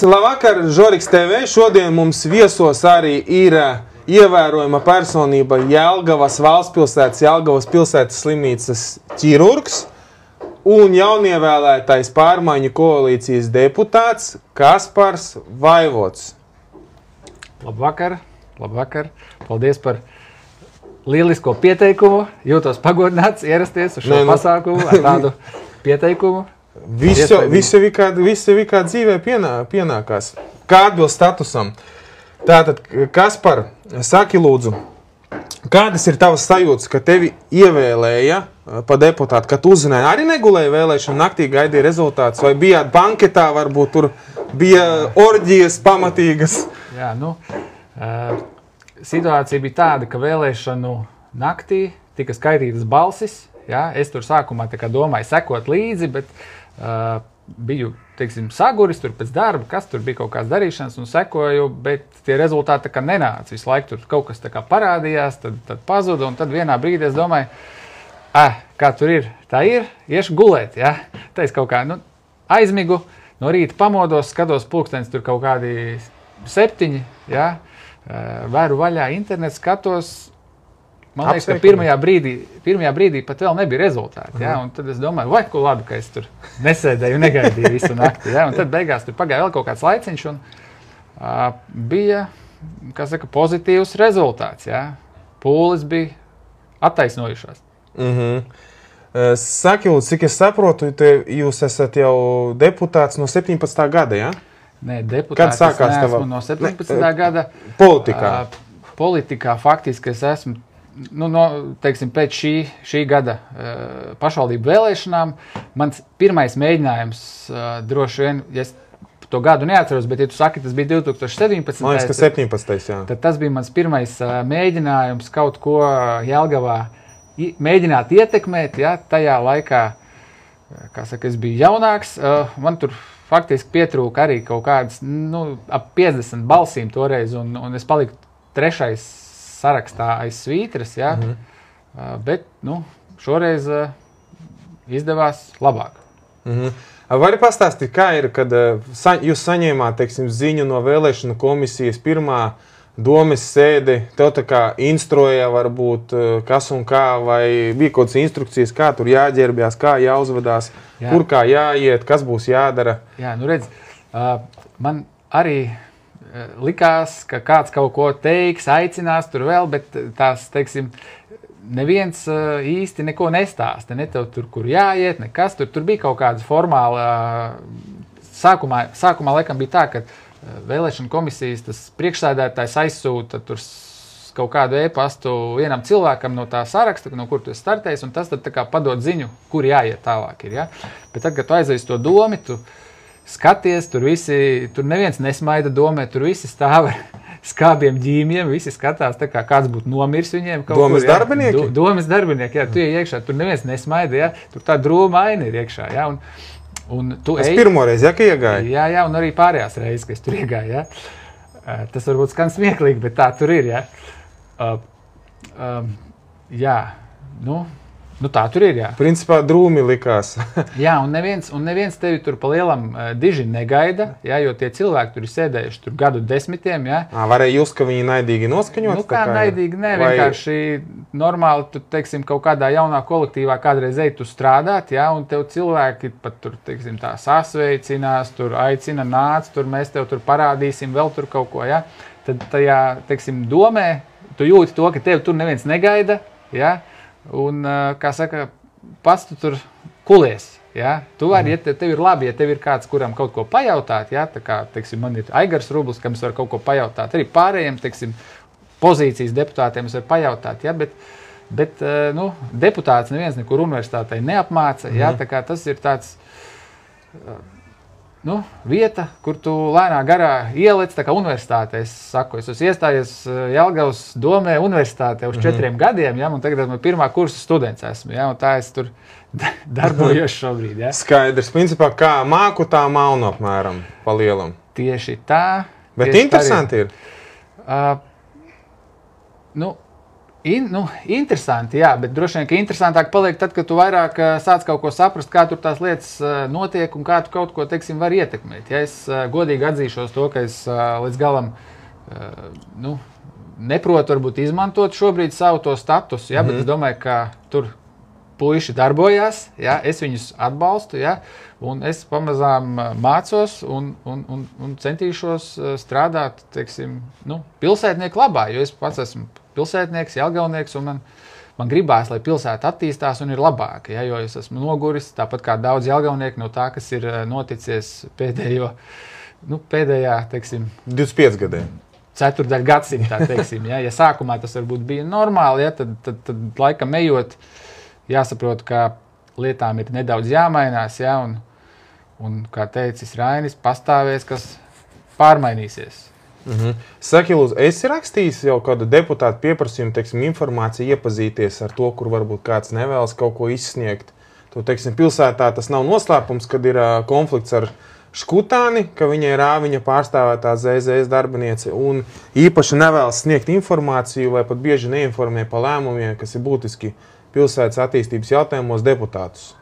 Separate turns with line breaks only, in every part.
labvakar, Žoriks TV. Šodien mums viesos arī ir ievērojama personība Jelgavas valstspilsētas, Jelgavas pilsētas slimnīcas ķirurgs un jaunievēlētais pārmaiņu koalīcijas deputāts Kaspars Vaivods.
Labvakar, labvakar. Paldies par lielisko pieteikumu. Jūtos pagodināts ierasties uz šo pasākumu ar tādu pieteikumu.
Visu kā dzīvē pienākās. Kā atbilst statusam? Tātad, Kaspar, saki lūdzu, kādas ir tavas sajūtas, ka tevi ievēlēja pa deputātu, kad uzzināja? Arī negulēja vēlēšanu, naktī gaidīja rezultātus, vai bijāt banketā, varbūt tur bija orģijas pamatīgas?
Jā, situācija bija tāda, ka vēlēšanu naktī tika skaitītas balsis. Jā, es tur sākumā domāju sekot līdzi, bet biju, teiksim, saguris tur pēc darba, kas tur bija kaut kāds darīšanas un sekoju, bet tie rezultāti nenāca. Visu laiku tur kaut kas parādījās, tad pazuda, un tad vienā brīdī es domāju, kā tur ir, tā ir, iešu gulēt, jā. Tā es kaut kā, aizmigu, no rīta pamodos, skatos pulkstenis tur kaut kādi 7, jā, vēru vaļā internetu, skatos. Man liekas, ka pirmajā brīdī pat vēl nebija rezultāti. Ja? Un tad es domāju, vai ko labi, ka es tur nesēdēju un negaidīju visu nakti. Ja? Un tad beigās tur pagāja vēl kaut kāds laiciņš un bija, kā saka, pozitīvs rezultāts. Ja? Pūles bija attaisnojušās.
Saki, lūdzu, cik es saprotu, jūs esat jau deputāts no 17. gada, ja?
Nē, deputāts es neesmu no 17. gada.
Politikā?
Politikā faktiski es esmu. Teiksim, pēc šī gada pašvaldību vēlēšanām mans pirmais mēģinājums droši vien, ja es to gadu neatceros, bet ja tu saki, tas bija 2017.
Man liekas, ka 17. jā.
Tad tas bija mans pirmais mēģinājums kaut ko Jelgavā mēģināt ietekmēt, ja, tajā laikā, kā saka, es biju jaunāks, man tur faktiski pietrūka arī kaut kādas, ap 50 balsīm toreiz, un es paliku 3. sarakstā aiz svītras, ja? Bet, šoreiz izdevās labāk.
Vari pastāstīt, kā ir, kad jūs saņēmāt, teiksim, ziņu no vēlēšanu komisijas pirmā domes sēdi, tev tā kā instruēja varbūt kas un kā, vai bija kaut kādas instrukcijas, kā tur jāģērbjās, kā jāuzvedās, kur kā jāiet, kas būs jādara? Jā,
redz, man arī likās, ka kāds kaut ko teiks, aicinās tur vēl, bet tās, teiksim, neviens īsti neko nestāsta. Ne tev tur, kur jāiet, nekas. Tur bija kaut kāda formāla. Sākumā laikam bija tā, ka vēlēšana komisijas tas priekšsēdētājs aizsūta tur kaut kādu e-pastu vienam cilvēkam no tā saraksta, no kur tu esi startējis, un tas tad tā kā padod ziņu, kur jāiet tālāk ir. Ja? Bet tad, kad tu aizies to domi, tu skaties, tur neviens nesmaida domē, tur visi stāv ar skābiem ģīmiem, visi skatās tā kā kāds būtu nomirs viņiem.
Domas darbinieki?
Domas darbinieki, jā, tu iekšā, tur neviens nesmaida, jā, tur tā drūma aina ir iekšā, jā, un tu
ej. Pirmoreiz, jā, ka iegāji?
Jā, un arī pārējās reizes, ka es tur iegāju, jā. Tas varbūt skan smieklīgi, bet tā tur ir, jā. Tā tur ir, jā.
Principā drūmi likās.
Jā, un neviens tevi tur pa lielam diži negaida, jā, jo tie cilvēki tur ir sēdējuši tur gadu desmitiem, jā.
Varēja just, ka viņi naidīgi noskaņots?
Kā naidīgi, ne, vienkārši normāli, tu, teiksim, kaut kādā jaunā kolektīvā kādreiz ej tu strādāt, jā, un tev cilvēki pat tur, teiksim, tā sasveicinās, tur aicina nāc, tur mēs tev tur parādīsim vēl tur kaut ko, jā. Tad tajā, teiksim, domē, tu jūti to, ka tev tur neviens negaida, jā. Un, kā saka, pats tu tur kulies, ja? Tu vari, ja tev ir labi, ja tev ir kāds, kuram kaut ko pajautāt, ja? Tā kā, teiksim, man ir Aigars Rublis, kam es varu kaut ko pajautāt, arī pārējiem, teiksim, pozīcijas deputātiem es varu pajautāt, ja? Bet deputāts neviens nekur universitātei neapmāca, ja? Tā kā tas ir tāds, vieta, kur tu lēnā garā ielec, tā kā universitātē, es saku, es esmu iestājies Jelgavas domē universitātē uz 4 gadiem, ja, un tagad esmu pirmā kursa students esmu, ja, un tā es tur darbojos šobrīd, ja.
Skaidrs, principā, kā māku, tā maunu apmēram, pa lielam.
Tieši tā.
Bet interesanti ir.
Interesanti, jā, bet droši vien, ka interesantāk paliek tad, kad tu vairāk sāc kaut ko saprast, kā tur tās lietas notiek un kā tu kaut ko, teiksim, var ietekmēt. Ja es godīgi atzīšos to, ka es līdz galam neprotu varbūt izmantot šobrīd savu to statusu, ja, bet es domāju, ka tur puiši darbojās, ja, es viņus atbalstu, ja, un es pamazām mācos un centīšos strādāt, teiksim, pilsētnieku labā, jo es pats esmu pilsētnieks, Jelgavnieks, un man gribās, lai pilsēta attīstās un ir labāka, ja, jo es esmu noguris, tāpat kā daudz jelgavnieku no tā, kas ir noticies pēdējā, teiksim,
25 gadiem.
Ceturdaļa gadsimtā, teiksim, ja sākumā tas varbūt bija normāli, ja, tad laikam ejot, jāsaprot, ka lietām ir nedaudz jāmainās, ja, un kā teicis Rainis, pastāvēs, kas pārmainīsies.
Saki, lūdzu, esi rakstījis jau kādu deputātu pieprasījumu, teiksim, informāciju, iepazīties ar to, kur varbūt kāds nevēlas kaut ko izsniegt. To, teiksim, pilsētā tas nav noslēpums, kad ir konflikts ar Škutāni, ka viņa ir Rāviņa pārstāvētā ZZS darbiniece un īpaši nevēlas sniegt informāciju vai pat bieži neinformē par lēmumiem, kas ir būtiski pilsētas attīstības jautājumos deputātus.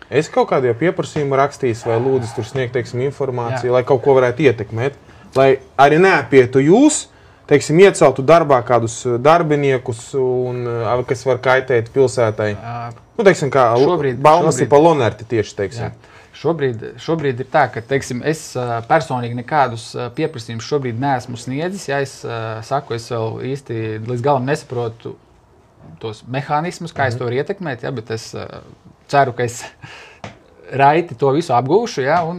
Esi kaut kādu jau pieprasījumu rakstījis vai lūdzis tur sniegt, teiksim, informāciju, lai kaut ko varētu ietekmēt? Lai arī neapietu jūs, teiksim, ieceltu darbā kādus darbiniekus, kas var kaitēt pilsētai. Teiksim, kā baumas ir pa Lonerti tieši, teiksim.
Jā. Šobrīd ir tā, ka, teiksim, es personīgi nekādus pieprasījumus šobrīd neesmu sniedzis. Ja es saku, es vēl īsti līdz galam nesaprotu tos mehānismus, kā es to varu ietekmēt, ja, bet es ceru, ka es raiti to visu apgūšu, ja, un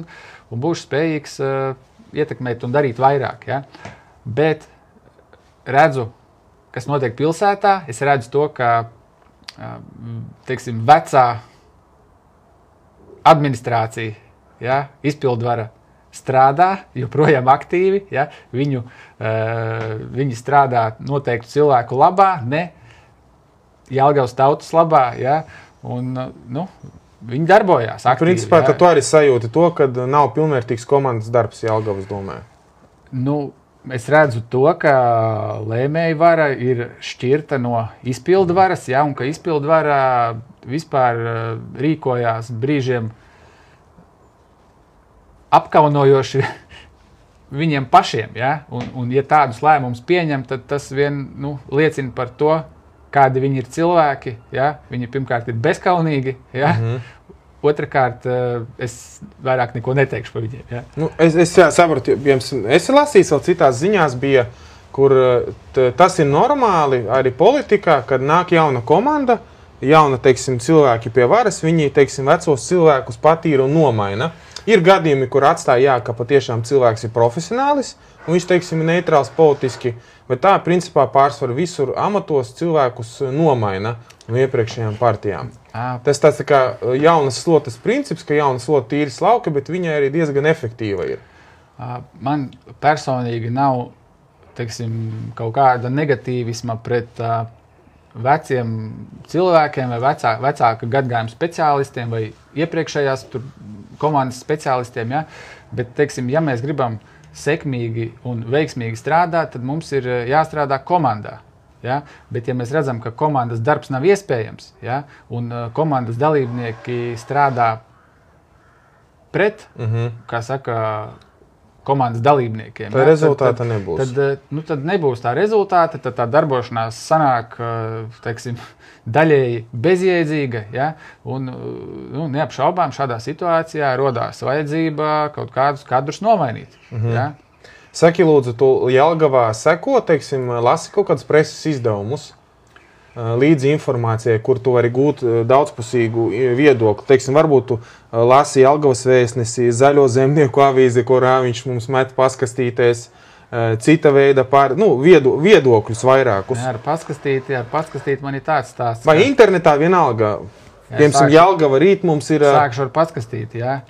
būšu spējīgs ietekmēt un darīt vairāk. Ja? Bet redzu, kas notiek pilsētā, es redzu to, ka teiksim, vecā administrācija, ja, izpildvara strādā, joprojām aktīvi, ja, viņi strādā noteiktu cilvēku labā, ne Jelgavas tautas labā, ja, un viņi darbojās aktīvi.
Principā, ka tu arī sajūti to, ka nav pilnvērtīgs komandas darbs Jelgavas domē.
Es redzu to, ka lēmēja vara ir šķirta no izpildvaras, ja, un ka izpildvara vispār rīkojās brīžiem apkaunojoši viņiem pašiem. Ja, un ja tādus lēmumus pieņem, tad tas vien liecina par to, kādi viņi ir cilvēki, ja? Viņi pirmkārt ir bezkaunīgi, ja? Otrakārt, es vairāk neko neteikšu par viņiem. Ja?
Es saprotu, esi lasījis vēl citās ziņās bija, kur tas ir normāli arī politikā, kad nāk jauna komanda, jauna, teiksim, cilvēki pie varas, viņi, teiksim, vecos cilvēkus patīra un nomaina. Ir gadījumi, kur atstāja, ka patiešām cilvēks ir profesionālis, un viņš, teiksim, ir neitrāls politiski, bet tā, principā, pārsvar visur amatos cilvēkus nomaina no iepriekšējām partijām. Tas tāds tā kā jaunas slotas princips, ka jauna slota tīri slauka, bet viņa arī diezgan efektīva ir.
Man personīgi nav, teiksim, kaut kāda negatīvisma pret veciem cilvēkiem vai vecāka gadgājuma speciālistiem vai iepriekšējās komandas speciālistiem, ja? Bet, teiksim, ja mēs gribam sekmīgi un veiksmīgi strādāt, tad mums ir jāstrādā komandā. Ja? Bet, ja mēs redzam, ka komandas darbs nav iespējams, ja? Un komandas dalībnieki strādā pret, kā saka, komandas dalībniekiem.
Tā rezultāta nebūs.
Tad nebūs tā rezultāta, tad tā darbošanās sanāk, teiksim, daļēji bezjēdzīga, ja? Un neapšaubām šādā situācijā rodās vajadzība kaut kādus kadrus nomainīt. Ja?
Saki, lūdzu, tu Jelgavā seko, teiksim, lasi kaut kādus preses izdevumus līdzi informācijai, kur tu vari gūt daudzpusīgu viedokli. Teiksim, varbūt tu lasi Jelgavas vēstnesi, Zaļo zemnieku avīzi, ko Rāviņš mums met paskastīties, cita veida viedokļus vairākus.
Ar paskastīt man ir tāds stāsts.
Vai internetā vienalga? Piemēram, Jelgava rīt mums ir...
Sākšu ar paskastīt, jā.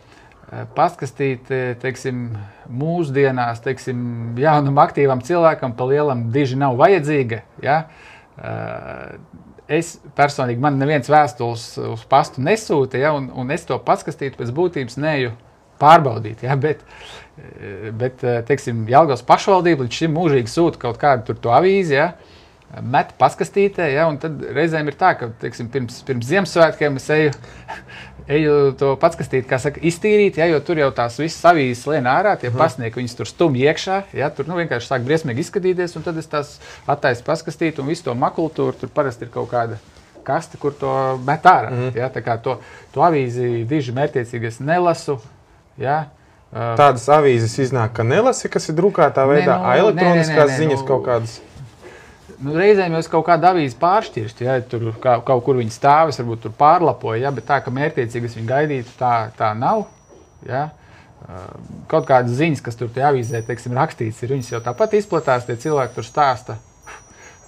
Paskastīt, teiksim, mūsdienās, teiksim, jaunam aktīvam cilvēkam pa lielam diži nav vajadzīga, jā. Es personīgi, man neviens vēstules uz pastu nesūta, ja, un es to paskastītu pēc būtības neju pārbaudīt, ja, bet teiksim, Jelgavas pašvaldība līdz šim mūžīgi sūta kaut kādu tur to avīzi, ja, met paskastītē, ja, un tad reizēm ir tā, ka, teiksim, pirms Ziemassvētkiem es eju to paskastīt, kā saka, iztīrīt, ja, jo tur jau tās visas avīzes lien ārā, tie pasnieki, viņas tur stumj iekšā, ja, tur vienkārši sāk briesmīgi izskatīties, un tad es tās attaisu paskastīt, un visu to makultūru, tur parasti ir kaut kāda kaste, kur to met ārā. Ja, tā kā to avīzi diži mērķiecīgi es nelasu, ja.
Tādas avīzes iznāk, ka nelasi, kas ir drukātā veidā, elektroniskās ziņas kaut kādas?
Reizēm jau es kaut kādu avīzi pāršķirstu, ja tur kaut kur viņi stāvis, varbūt tur pārlapoja, ja, bet tā, ka mērķiecīgi es viņu gaidītu, tā nav. Ja. Kaut kādas ziņas, kas tur tie avīzē, teiksim, rakstīts ir, viņas jau tāpat izplatās, tie cilvēki tur stāsta.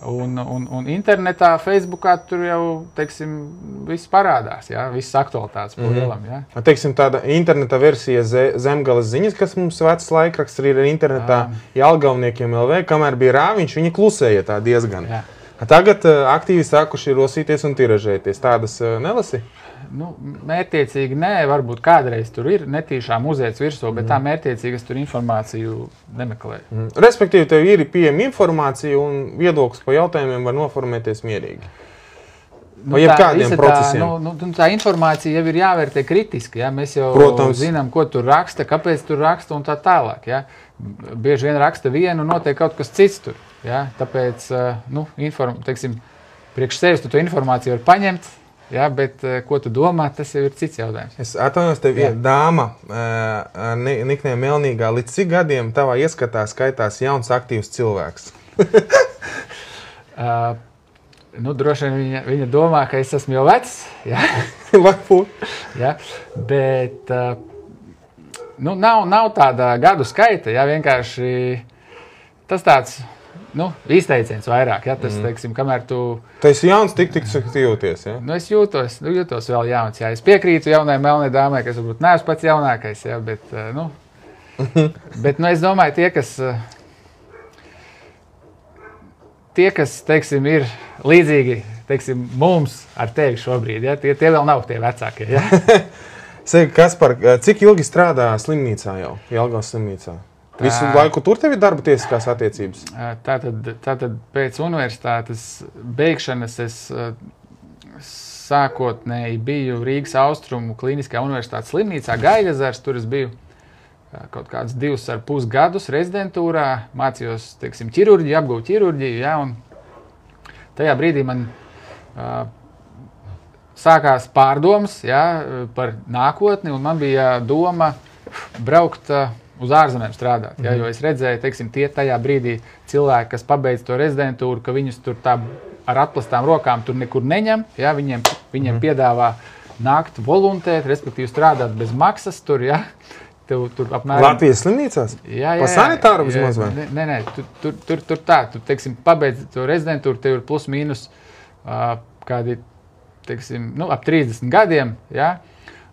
Un internetā, Facebookā tur jau, teiksim, viss parādās, ja, viss aktualitātes pa lielam, ja.
Teiksim, tāda interneta versija Zemgales ziņas, kas mums vecs laikraksts ir internetā Jelgavniekiem LV, kamēr bija Rāviņš, viņi klusēja tā diezgan. Jā. Tagad aktīvi sākuši rosīties un tiražēties. Tādas nelasi?
Mērķiecīgi nē, varbūt kādreiz tur ir netīšām uzēts virsū, bet tā mērķiecīgi es tur informāciju nemeklēju.
Respektīvi, tev ir pieejama informācija un viedoklis pa jautājumiem var noformēties mierīgi. Vai jebkādiem procesiem?
Tā informācija jau ir jāvērtē kritiski, ja? Mēs jau zinām, ko tur raksta, kāpēc tur raksta un tā tālāk. Ja? Bieži vien raksta vienu un notiek kaut kas cits tur. Ja? Tāpēc, teiksim, priekš sevis tu to informāciju var paņemt, ja, bet ko tu domā, tas jau ir cits jautājums.
Es atvainojos, tev ir dāma niknē Melnīgā. Līdz cik gadiem tavā ieskatā skaitās jauns aktīvs cilvēks?
Droši vien viņa domā, ka es esmu jau vecs. Ja? Ja? Bet nav tāda gadu skaita. Ja? Vienkārši tas tāds izteiciens vairāk, ja, tas, teiksim, kamēr tu...
Tu esi jauns, tik jūties, ja?
Es jūtos vēl jauns, jā. Es piekrītu jaunai melnai dāmai, kas varbūt neesmu pats jaunākais, ja, bet, bet, es domāju, tie, kas, teiksim, ir līdzīgi, teiksim, mums ar tevi šobrīd, ja, tie vēl nav tie vecākie, ja?
Saka, Kaspar, cik ilgi strādā slimnīcā jau, Jelgavas slimnīcā? Visu laiku tur tev ir darba tiesiskās attiecības?
Tātad pēc universitātes beigšanas es sākotnēji biju Rīgas Austrumu Kliniskajā universitātes slimnīcā Gaļazars. Tur es biju kaut kādus 2,5 gadus rezidentūrā, mācījos, teiksim, ķirurģiju, apgūvu ķirurģiju, ja, un tajā brīdī man sākās pārdomas, ja, par nākotni, un man bija doma braukt uz ārzemēm strādāt, ja, jo es redzēju, teiksim, tie tajā brīdī cilvēki, kas pabeidz to rezidentūru, ka viņus tur tā ar atplastām rokām tur nekur neņem, ja, viņiem piedāvā nākt voluntēt, respektīvi strādāt bez maksas tur, ja. Tur apmēram...
Latvijas slimnīcās?
Jā.
Pa sanitāru vismaz vai?
Nē, tur tā, tu, teiksim, pabeidz to rezidentūru, tev ir plus mīnus kādi, teiksim, ap 30 gadiem, ja.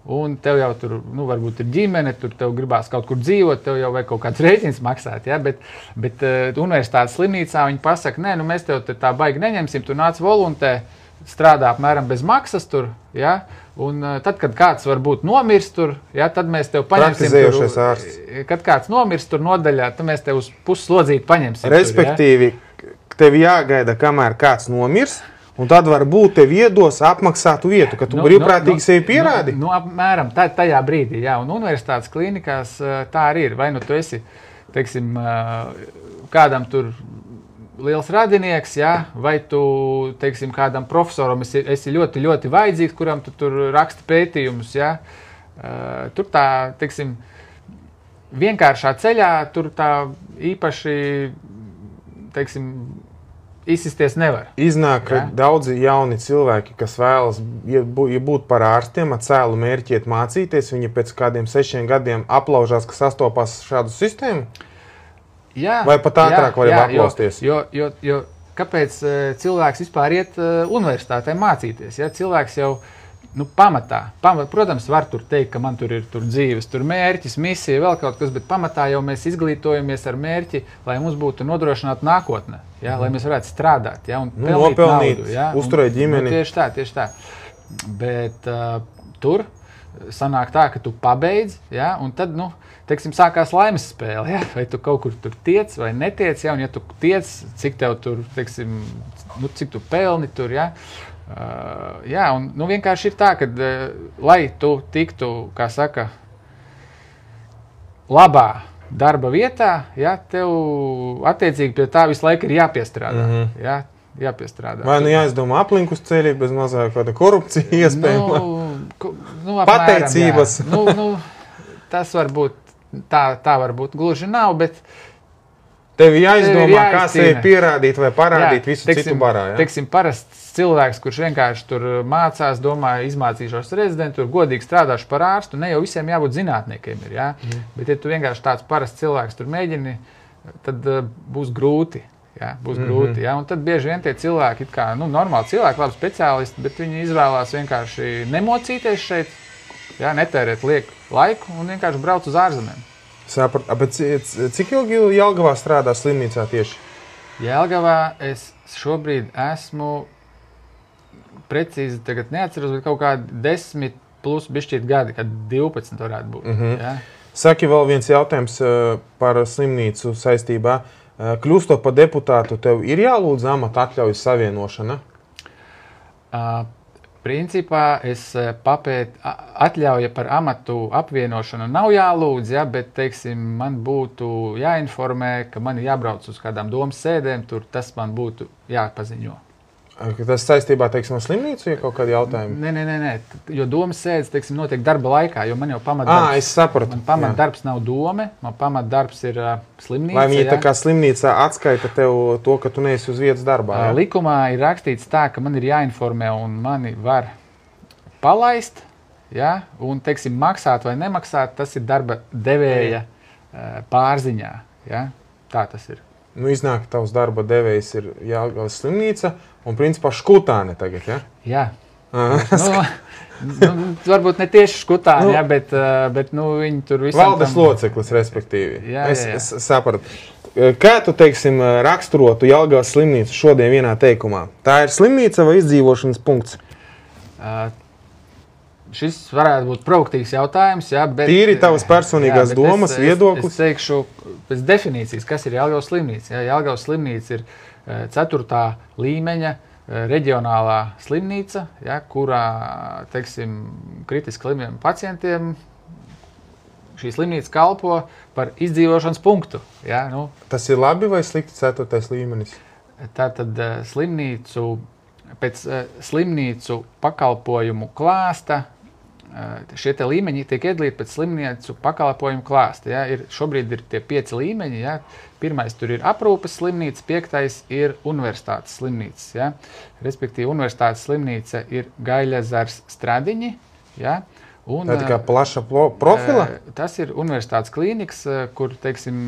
Un tev jau tur, varbūt ir ģimene, tur tev gribās kaut kur dzīvot, tev jau vajag kaut kāds rēķins maksāt, ja, bet universitātes slimnīcā viņi pasaka, nē, mēs tev tā baigi neņemsim, tu nāc voluntē, strādā apmēram bez maksas tur, ja, un tad, kad kāds varbūt nomirst tur, ja, tad mēs tev paņemsim
praktizējušais ārsts.
Kad kāds nomirst tur nodaļā, tad mēs tev uz pusslodzīti paņemsim.
Respektīvi, tev jāgaida, kamēr kāds nomirs, un tad varbūt tev iedos apmaksātu vietu, ka tu brīvprātīgi sevi pierādi?
Apmēram tajā brīdī, jā, un universitātes klinikās tā arī ir. Vai tu esi, teiksim, kādam tur liels radinieks, jā, vai tu, teiksim, kādam profesoram esi ļoti, ļoti vajadzīgs, kuram tu tur raksti pētījumus, jā. Tur tā, teiksim, vienkāršā ceļā, tur tā īpaši, teiksim, izsisties nevar.
Iznāk, ka daudzi jauni cilvēki, kas vēlas būt par ārstiem, ar cēlu mērķi iet mācīties, viņi pēc kādiem 6 gadiem aplaužās, ka sastopās šādu sistēmu?
Jā.
Vai pat ātrāk var jau aplausties?
Jo kāpēc cilvēks vispār iet universitātē mācīties? Ja? Cilvēks jau pamatā, protams, var tur teikt, ka man tur ir dzīves, tur mērķis, misija, vēl kaut kas, bet pamatā jau mēs izglītojamies ar mērķi, lai mums būtu nodrošināta nākotne, ja? Lai mēs varētu strādāt, ja? Un pelnīt naudu, ja?
Uzturēt ģimeni.
Tieši tā. Bet tur sanāk tā, ka tu pabeidz, ja, un tad, nu, teiksim, sākās laimes spēle, ja, vai tu kaut kur tur tiec vai netiec, ja, un ja tu tiec, cik tev tur, teiksim, nu, cik tu pelni tur, ja, jā, un, nu, vienkārši ir tā, ka, lai tu tiktu, kā saka, labā darba vietā, ja, tev attiecīgi pie tā visu laiku ir jāpiestrādā, ja, jāpiestrādā.
Vai nu jāizdomā aplinkus ceļi, bez mazāk kāda korupcija iespējama?
Nu,
pateicības.
Apmēram, nu, tas var būt, tā varbūt gluži nav, bet
tev jāizdomā, kā sevi pierādīt vai parādīt visu
teiksim,
citu barā. Ja?
Teiksim, parasts cilvēks, kurš vienkārši tur mācās, domā, izmācīšos rezidentūru, godīgi strādāšu par ārstu, ne jau visiem jābūt zinātniekiem ir, ja? Bet ja tu vienkārši tāds parasts cilvēks tur mēģini, tad būs grūti. Ja, būs grūti, ja, un tad bieži vien tie cilvēki, it kā, nu, normāli cilvēki, labi speciālisti, bet viņi izvēlās vienkārši nemocīties šeit, ja, netērēt lieku laiku un vienkārši brauc uz ārzemēm.
Saprat, bet cik ilgi Jelgavā strādā slimnīcā tieši?
Jelgavā es šobrīd esmu, precīzi tagad neatceros, bet kaut kādi 10 plus bišķīt gadi, kad 12 varētu būt. Ja.
Saki vēl viens jautājums par slimnīcu saistībā. Kļūstot par deputātu, tev ir jālūdz amata atļaujas savienošana?
Principā es atļauja par amatu apvienošanu nav jālūdz, ja, bet, teiksim, man būtu jāinformē, ka man ir jābrauc uz kādām domas sēdēm, tur tas man būtu jāpaziņo.
Tas saistībā, teiksim, ar slimnīcu, ja kaut kādi jautājumi?
Nē, jo domas sēdes, teiksim, notiek darba laikā, jo man jau pamatdarbs.
Es sapratu.
Man pamatdarbs nav dome, man pamatdarbs ir slimnīca.
Vai viņi tā kā slimnīcā atskaita tev to, ka tu neesi uz vietas darbā? Ja?
Likumā ir rakstīts tā, ka man ir jāinformē un mani var palaist, ja? Un, teiksim, maksāt vai nemaksāt, tas ir darba devēja pārziņā. Ja? Tā tas ir.
Nu, iznāk, ka tavs darba devējs ir Jelgavas slimnīca un, principā, Škutāne tagad, ja?
Jā. Nu, varbūt ne tieši Škutāne, ja, bet nu, viņi tur visam
valdes loceklis, respektīvi.
Jā.
Es sapratu. Kā tu, teiksim, raksturotu Jelgavas slimnīcu šodien vienā teikumā? Tā ir slimnīca vai izdzīvošanas punkts?
Šis varētu būt provokatīvs jautājums, ja, bet...
Tīri tavas personīgās domas, viedoklis?
Es teikšu pēc definīcijas, kas ir Jelgavas slimnīca. Ja, Jelgavas slimnīca ir 4. līmeņa reģionālā slimnīca, ja, kurā, teiksim, kritiski slimiem pacientiem šī slimnīca kalpo par izdzīvošanas punktu. Ja, nu. Tas
ir labi vai slikti 4. līmenis?
Tātad pēc slimnīcu pakalpojumu klāsta šie te līmeņi tiek iedalīti pēc slimnīcu pakalpojumu klāsta. Ja? Šobrīd ir tie 5 līmeņi. Ja? Pirmais tur ir aprūpes slimnīca, 5. ir universitātes slimnīca. Ja? Respektīvi, universitātes slimnīca ir Gaļazars Stradiņi. Ja? Un,
tā ir kā plaša profila?
Tas ir universitātes klīnikas, kur, teiksim,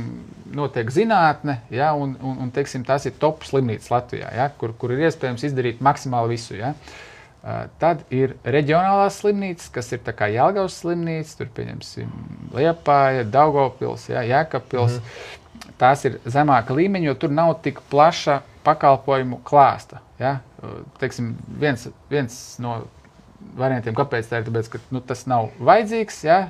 notiek zinātne, ja? un teiksim, tas ir top slimnīcas Latvijā, ja? kur ir iespējams izdarīt maksimāli visu. Ja? Tad ir reģionālās slimnīcas, kas ir tā kā Jelgavas slimnīca, tur pieņemsim Liepāja, Daugavpils, ja, Jēkabpils. Tās ir zemāka līmeņa, jo tur nav tik plaša pakalpojumu klāsta. Ja. Teiksim, viens no variantiem, kāpēc tā ir, tāpēc, ka nu, tas nav vajadzīgs, ja,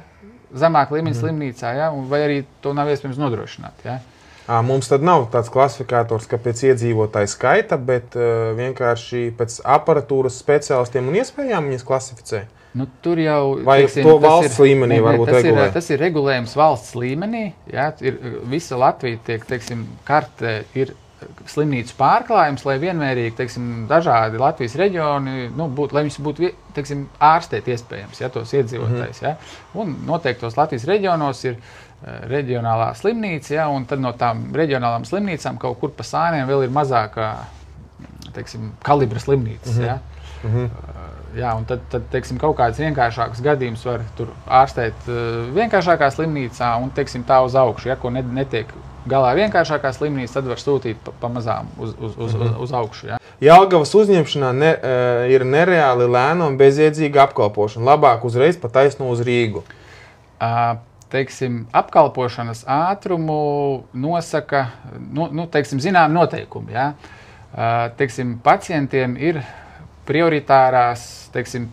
zemāka līmeņa slimnīcā, ja, vai arī to nav iespējams nodrošināt. Ja.
Mums tad nav tāds klasifikators, ka pēc iedzīvotāju skaita, bet vienkārši pēc aparatūras speciālistiem un iespējām viņas klasificē?
Nu, tur jau,
vai teiksim, to valsts līmenī varbūt regulē?
Tas ir regulējums valsts līmenī. Ja, visa Latvija tiek, teiksim, karte ir slimnīcu pārklājums, lai vienmērīgi, teiksim, dažādi Latvijas reģioni, nu, lai viņus būtu, teiksim, ārstēt iespējams, ja, tos iedzīvotājs. Ja. Un noteiktos Latvijas reģionos ir reģionālā slimnīca, ja, un tad no tām reģionālām slimnīcām kaut kur pa sāniem vēl ir mazākā, teiksim, kalibra slimnīcas. Ja. Jā, un tad, teiksim, kaut kāds vienkāršāks gadījums var tur ārstēt vienkāršākā slimnīcā un, teiksim, tā uz augšu, ja, ko netiek galā vienkāršākā slimnīca, tad var sūtīt pa mazām uz augšu. Ja.
Jelgavas uzņemšanā ir nereāli lēna un bezjēdzīga apkalpošana. Labāk uzreiz pa taisno uz Rīgu.
Teiksim, apkalpošanas ātrumu nosaka, teiksim, zinām noteikumi. Ja? Teiksim, pacientiem ir prioritārās, teiksim,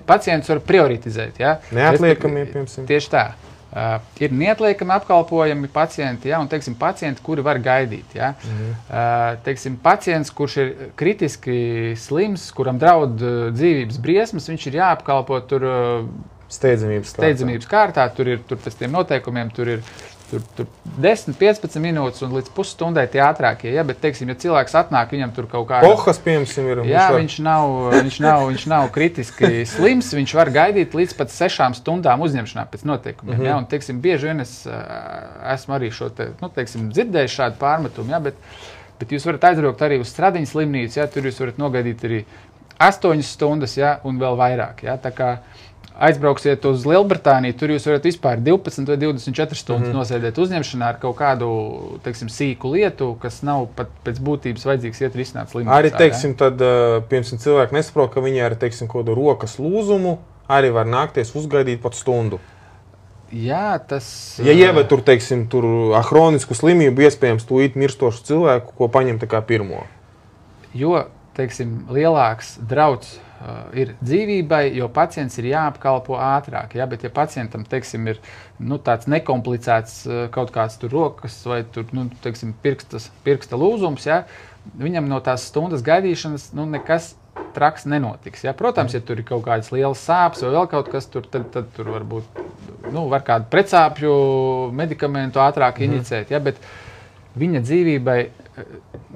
pacients var prioritizēt. Ja?
Neatliekamie, piemēram.
Tieši tā. Ir neatliekami apkalpojami pacienti, ja, un, teiksim, pacienti, kuri var gaidīt. Ja. Teiksim, pacients, kurš ir kritiski slims, kuram draud dzīvības briesmas, viņš ir jāapkalpo tur steidzamības kārtā. Tur pēc tiem noteikumiem, tur ir 10-15 minūtes un līdz pusstundai tie ātrākie. Ja, bet, teiksim, ja cilvēks atnāk, viņam tur kaut kāda...
Pohas, piemēram, ir.
Jā, viņš nav kritiski slims, viņš var gaidīt līdz pat 6 stundām uzņemšanā pēc noteikumiem. Ja, un, teiksim, bieži vien es esmu arī dzirdējis šādu pārmetumu, ja, bet jūs varat aizbraukt arī uz Stradiņas slimnīcu, ja, tur jūs varat nogaidīt arī 8 stundas, ja, un vēl vairāk. Ja, tā kā aizbrauksiet uz Lielbritāniju, tur jūs varat vispār 12 vai 24 stundas nosēdēt uzņemšanā ar kaut kādu, teiksim, sīku lietu, kas nav pat pēc būtības vajadzīgs iet risināt slimnīcā.
Arī, teiksim, tad, piemēram, cilvēki nesaprot, ka viņi ar, teiksim, kādu rokas lūzumu arī var nākties uzgaidīt pat stundu.
Jā, tas...
Ja ieved tur, teiksim, hronisku slimību, iespējams, tūlīt mirstošu cilvēku, ko paņem tā kā pirmo.
Jo, teiksim, lielāks drauds ir dzīvībai, jo pacients ir jāapkalpo ātrāk. Ja? Bet, ja pacientam, teiksim, ir tāds nekomplicēts kaut kāds tur rokas vai tur, teiksim, pirksta lūzums, ja? Viņam no tās stundas gaidīšanas nekas traks nenotiks. Ja? Protams, ja tur ir kaut kādas lielas sāpes vai vēl kaut kas, tad tur varbūt var kādu pretsāpju medikamentu ātrāk inicēt. Ja? Bet viņa dzīvībai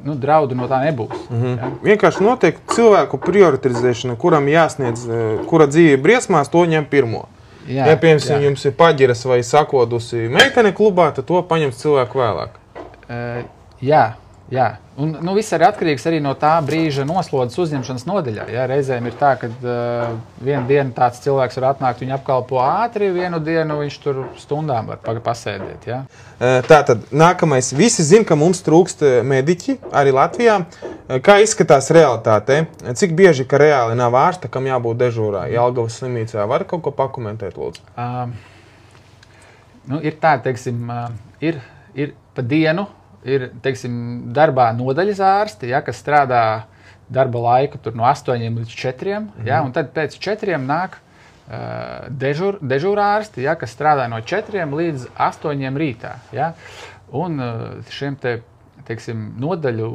draudu no tā nebūs. Ja?
Vienkārši noteikti cilvēku prioritizēšana, kuram jāsniedz, kura dzīve briesmās, to ņem pirmo. Ja, piemēram, jums ir paģiras vai sakodusi meitene klubā, tad to paņems cilvēku vēlāk.
Jā. Un viss ir atkarīgs arī no tā brīža noslodzes uzņemšanas nodaļā. Ja? Reizēm ir tā, ka vienu dienu tāds cilvēks var atnākt, viņu apkalpo ātri, vienu dienu viņš tur stundām var pasēdēt. Ja?
Tātad, nākamais. Visi zin, ka mums trūkst mediķi, arī Latvijā. Kā izskatās realitāte? Cik bieži, ka reāli nav ārsta, kam jābūt dežūrā? Jelgavas slimnīcā var kaut ko pakomentēt, lūdzu?
Ir tā, teiksim, ir pa dienu, ir, teiksim, darbā nodaļas ārsti, ja, kas strādā darba laiku tur no 8 līdz 4, ja, un tad pēc 4 nāk dežūra ārsti, ja, kas strādā no 4 līdz 8 rītā. Ja, un šiem teiksim, nodaļu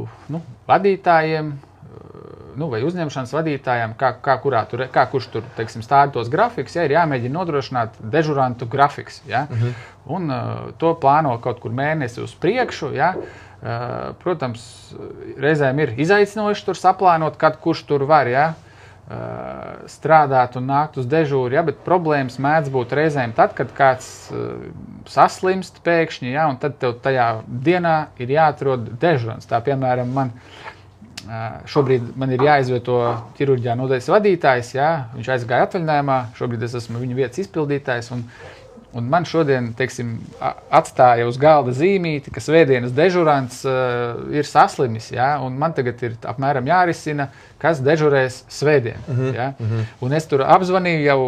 vadītājiem vai uzņemšanas vadītājiem, kā kurš tur, teiksim, stāda tos grafikus, ja, ir jāmēģina nodrošināt dežurantu grafiks. Ja, un to plāno kaut kur mēnesi uz priekšu. Ja, protams, reizēm ir izaicinoši tur saplānot, kad kurš tur var, ja, strādāt un nākt uz dežūru, ja, bet problēmas mēdz būt reizēm tad, kad kāds saslimst pēkšņi, ja, un tad tev tajā dienā ir jāatrod dežurants. Tā, piemēram, šobrīd man ir jāizvieto ķirurģijā nodaļas vadītājs, ja, viņš aizgāja atvaļinājumā, šobrīd es esmu viņa vietas izpildītājs, un man šodien, teiksim, atstāja uz galda zīmīti, ka svētdienas dežurants ir saslimis, ja, un man tagad ir apmēram jārisina, kas dežurēs svētdien. Ja. Un es tur apzvanīju jau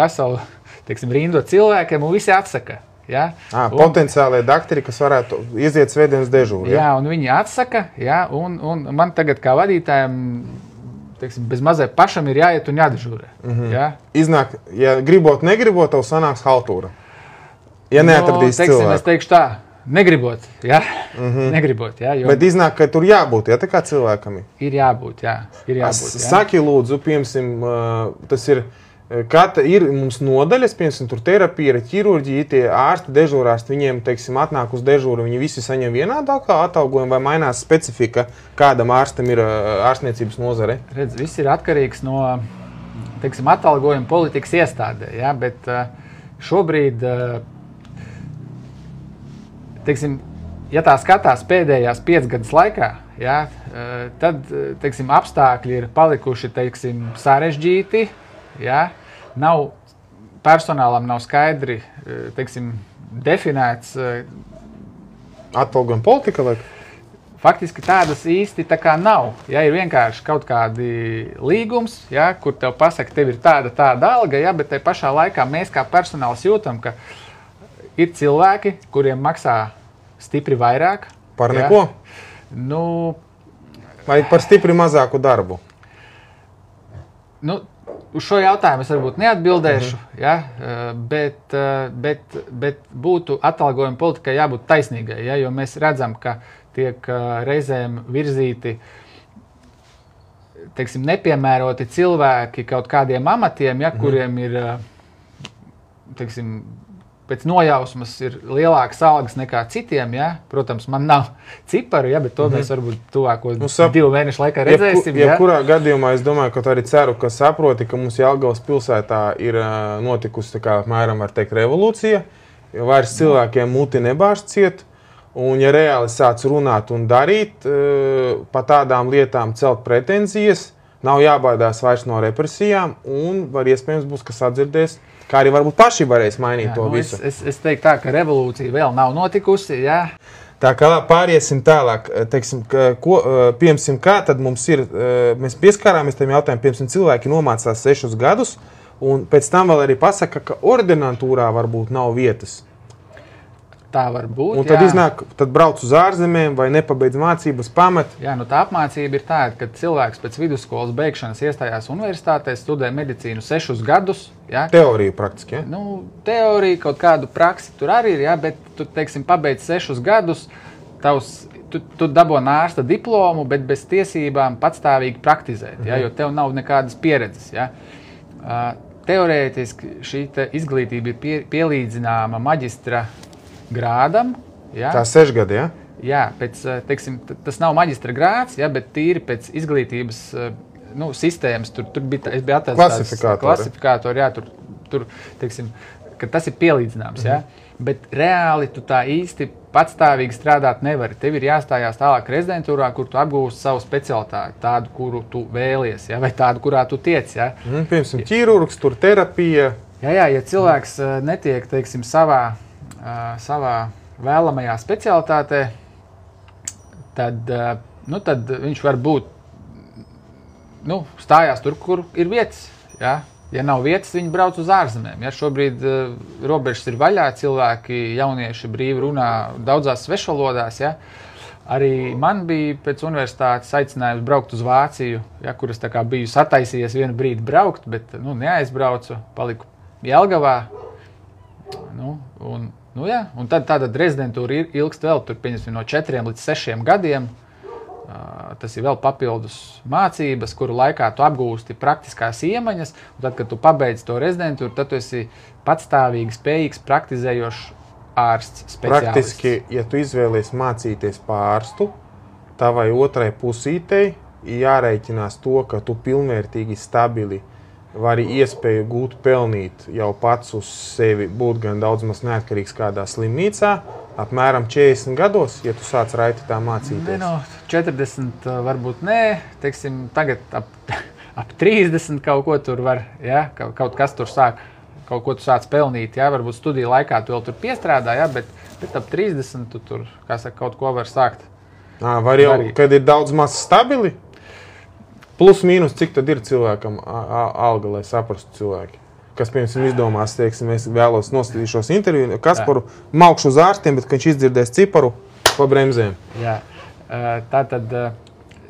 veselu, teiksim, rindu cilvēkiem, un visi atsaka. Ja?
Potenciālie daktari, kas varētu iziet svētdienas dežūru.
Ja? Jā, un viņi atsaka, ja? un man tagad kā vadītājiem, teiksim, bez mazai pašam ir jāiet un jādežūrē. Ja?
Iznāk, ja negribot, tev sanāks haltūra. Ja neatradīs cilvēku.
Es teikšu tā, negribot, ja? Negribot, ja? Jo...
Bet iznāk, ka tur jābūt, ja, tā kā cilvēkam ir?
Ir jābūt, jā.
Saki, lūdzu, piemēram, tas ir... Ir mums nodaļas, piemēram, tur terapija, ķirurģija, tie ārsti, dežūrārsti, viņiem, teiksim, atnāk uz dežūru, viņi visi saņem vienādākā atalgojumu vai mainās specifika, kādam ārstam ir ārstniecības nozare?
Redz, viss ir atkarīgs no, teiksim, atalgojuma politikas iestādē, ja, bet šobrīd, teiksim, ja tā skatās pēdējās 5 gadus laikā, ja, tad, teiksim, apstākļi ir palikuši, teiksim, sarežģīti, ja, personālam nav skaidri, teiksim, definēts.
Atalgojuma politika vai?
Faktiski tādas īsti tā kā nav. Ja, ir vienkārši kaut kādi līgums, ja, kur tev pasaka, tev ir tāda alga, ja, bet te pašā laikā mēs kā personāls jūtam, ka ir cilvēki, kuriem maksā stipri vairāk.
Par neko?
Ja,
vai par stipri mazāku darbu?
Nu, uz šo jautājumu es varbūt neatbildēšu, ja, bet būtu atalgojuma politikai jābūt taisnīgai, ja, jo mēs redzam, ka tiek reizēm virzīti, teiksim, nepiemēroti cilvēki kaut kādiem amatiem, ja, kuriem ir, teiksim, pēc nojausmas ir lielākas algas nekā citiem, ja? Protams, man nav ciparu, ja? Bet to mēs varbūt tuvāko 2 mēnešu laikā redzēsim.
Jebkurā gadījumā es domāju, ka arī ceru, ka saproti, ka mums Jelgavas pilsētā ir notikusi, tā kā apmēram var teikt, revolūcija, jo vairs cilvēkiem muti nebāž ciet, un ja reāli sāc runāt un darīt, pa tādām lietām celt pretenzijas, nav jābaidās vairs no represijām, un var iespējams būs, kas atdzirdēs, kā arī varbūt paši varēs mainīt to visu.
Es teiktu tā, ka revolūcija vēl nav notikusi, jā.
Tā kā pāriesim tālāk, teiksim, piemēram, kā tad mums ir, mēs pieskārāmies tam jautājumu, piemēram, cilvēki nomācās 6 gadus, un pēc tam vēl arī pasaka, ka ordinatūrā varbūt nav vietas.
Tā var būt,
un tad iznāk, tad brauc uz ārzemēm vai nepabeidz mācības pamat.
Jā, nu tā apmācība ir tāda, ka cilvēks pēc vidusskolas beigšanas iestājās universitātē, studē medicīnu 6 gadus. Ja?
Teorija praktiski, ja?
Nu, teorija, kaut kādu praksi tur arī ir, ja? Bet tu, teiksim, pabeidz 6 gadus, tu daboni ārsta diplomu, bet bez tiesībām patstāvīgi praktizēt, ja? Jo tev nav nekādas pieredzes. Ja? Teorētiski šī izglītība ir pielīdzināma maģistra grādam. Ja?
Tā 6 gadi, ja?
Jā, teiksim, tas nav maģistra grāds, ja, bet tīri pēc izglītības sistēmas. Tur bija, es biju atrast klasifikātori, jā, tur, teiksim, ka tas ir pielīdzināms, ja? Bet reāli tu tā īsti patstāvīgi strādāt nevari. Tev ir jāstājās tālāk rezidentūrā, kur tu apgūsti savu specialitāti, tādu, kuru tu vēlies, ja? Vai tādu, kurā tu tiec. Ja?
Piemēram, ķirurgs, tur terapija.
Jā, ja cilvēks netiek, teiksim, savā vēlamajā specialitātē, tad viņš var būt, stājās tur, kur ir vietas. Ja? Ja nav vietas, viņi brauc uz ārzemēm. Ja? Šobrīd robežas ir vaļā, cilvēki, jaunieši brīvi runā daudzās svešvalodās. Ja? Arī man bija pēc universitātes aicinājums braukt uz Vāciju, ja? Kur es tā kā biju sataisījies vienu brīdi braukt, bet neaizbraucu, paliku Jelgavā. Un tad rezidentūra ilgst vēl tur, no 4 līdz 6 gadiem. Tas ir vēl papildus mācības, kuru laikā tu apgūsti praktiskās iemaņas. Un tad, kad tu pabeidz to rezidentūru, tad tu esi patstāvīgi spējīgs praktizējošs ārsts speciālists.
Praktiski, ja tu izvēlies mācīties pārstu, tavai otrai pusītei jārēķinās to, ka tu pilnvērtīgi stabili vari iespēju gūt pelnīt jau pats uz sevi, būt gan daudz maz neatkarīgs kādā slimnīcā, apmēram 40 gados, ja tu sāc raiti tā mācīties.
40 varbūt nē, teiksim, tagad ap 30 kaut ko tur var, ja, kaut kas tur sāk, kaut ko tu sāc pelnīt, ja, varbūt studiju laikā tu vēl tur piestrādā, ja, bet ap 30 tu tur, kā saka, kaut ko var sākt.
Var jau, kad ir daudz maz stabili? Plus mīnus, cik tad ir cilvēkam alga, lai saprastu cilvēki? Kas, piemēram, izdomās, teiksim, es vēlos nostādīšos interviju, Kasparu maukšu uz ārstiem, bet, kad viņš izdzirdēs ciparu, pa bremzēm.
Jā, tātad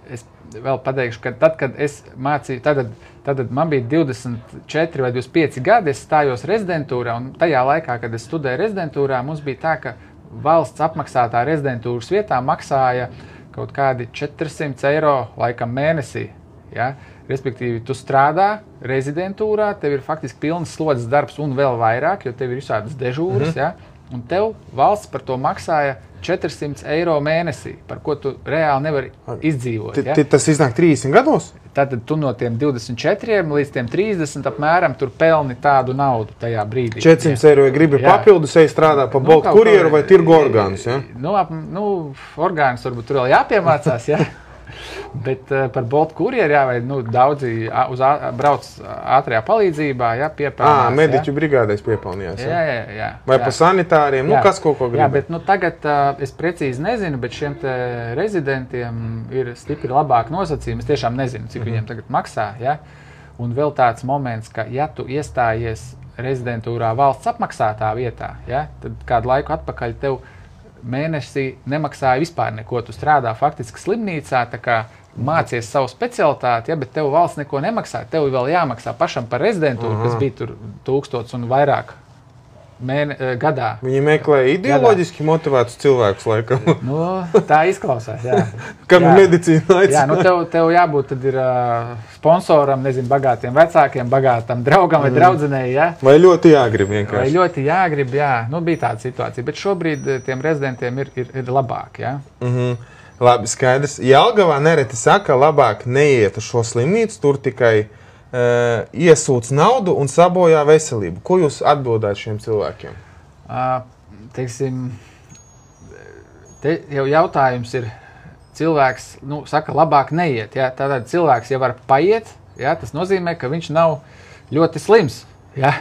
es vēl pateikšu, ka tad, kad es mācīju, tad man bija 24 vai 25 gadi, es stājos rezidentūrā, un tajā laikā, kad es studēju rezidentūrā, mums bija tā, ka valsts apmaksātā rezidentūras vietā maksāja kaut kādi 400 eiro laikam mēnesī. Ja? Respektīvi, tu strādā rezidentūrā, tev ir faktiski pilns slodzes darbs un vēl vairāk, jo tev ir visādas dežūras, ja? Un tev valsts par to maksāja 400 eiro mēnesī, par ko tu reāli nevari izdzīvot. Ja?
Tas iznāk 30 gados?
Tātad tu no tiem 24 līdz tiem 30 apmēram tur pelni tādu naudu tajā brīdī.
400 eiro, ja gribi papildus, ej strādā pa Bolt kurjeru vai tirgu orgānus, ja?
Orgānus varbūt tur vēl jāpiemācās, ja? Bet par Bolt kurjeru, vai daudzi brauc ātrajā palīdzībā, piepelnās.
Mediķu brigādēs piepelnījās,
jā.
Vai pa sanitāriem, kas kaut ko grib.
Jā, bet tagad es precīzi nezinu, bet šiem te rezidentiem ir stipri labāk nosacījumi. Es tiešām nezinu, cik viņiem tagad maksā, ja? Un vēl tāds moments, ka ja tu iestājies rezidentūrā valsts apmaksātā vietā, ja? Tad kādu laiku atpakaļ tev mēnesī nemaksāja vispār neko. Tu strādā faktiski slimnīcā, tā kā mācies savu specialitāti, ja, bet tev valsts neko nemaksā. Tev vēl jāmaksā pašam par rezidentūru, kas bija tur 1000 un vairāk gadā.
Viņi meklē ideoloģiski motivētus cilvēkus, laikam.
Nu, tā izklausās, jā.
Kam medicīna aicina?
Jā, nu tev jābūt tad ir sponsoram, nezinu, bagātiem vecākiem, bagātam draugam vai draudzenei, jā.
Vai ļoti jāgrib vienkārši?
Vai ļoti jāgrib, jā. Nu, bija tāda situācija, bet šobrīd tiem rezidentiem ir labāk, jā.
Labi, skaidrs. Jelgavā nereti saka, labāk neiet uz šo slimnīcu, tur tikai iesūc naudu un sabojā veselību. Ko jūs atbildētu šiem cilvēkiem?
Teiksim, te jau jautājums ir, cilvēks, saka, labāk neiet. Ja? Tātad cilvēks jau var paiet, ja? Tas nozīmē, ka viņš nav ļoti slims. Ja?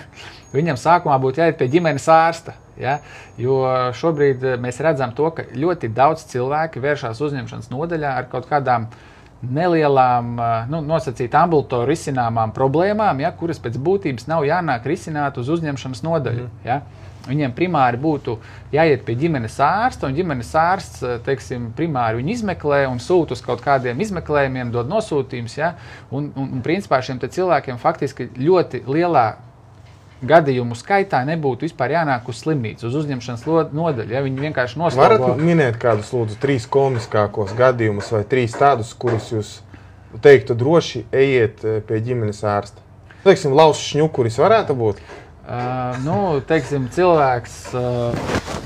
Viņam sākumā būtu jāiet pie ģimenes ārsta. Ja? Jo šobrīd mēs redzam to, ka ļoti daudz cilvēki vēršās uzņemšanas nodaļā ar kaut kādām nelielām, nosacīt ambulatoru risināmām problēmām, ja, kuras pēc būtības nav jānāk risināt uz uzņemšanas nodaļu. Ja. Viņiem primāri būtu jāiet pie ģimenes ārsta, un ģimenes ārsts, teiksim, primāri viņu izmeklē un sūta uz kaut kādiem izmeklējumiem, dod nosūtījumus, ja, un principā šiem te cilvēkiem faktiski ļoti lielā gadījumu skaitā nebūtu vispār jānāk uz slimnīcu, uz uzņemšanas nodaļu. Ja? Viņi vienkārši noslogo.
Varat minēt kādus, lūdzu, 3 komiskākos gadījumus vai 3 tādus, kurus jūs teiktu droši ejiet pie ģimenes ārsta? Teiksim, lauss šņukuris varētu būt?
Teiksim, cilvēks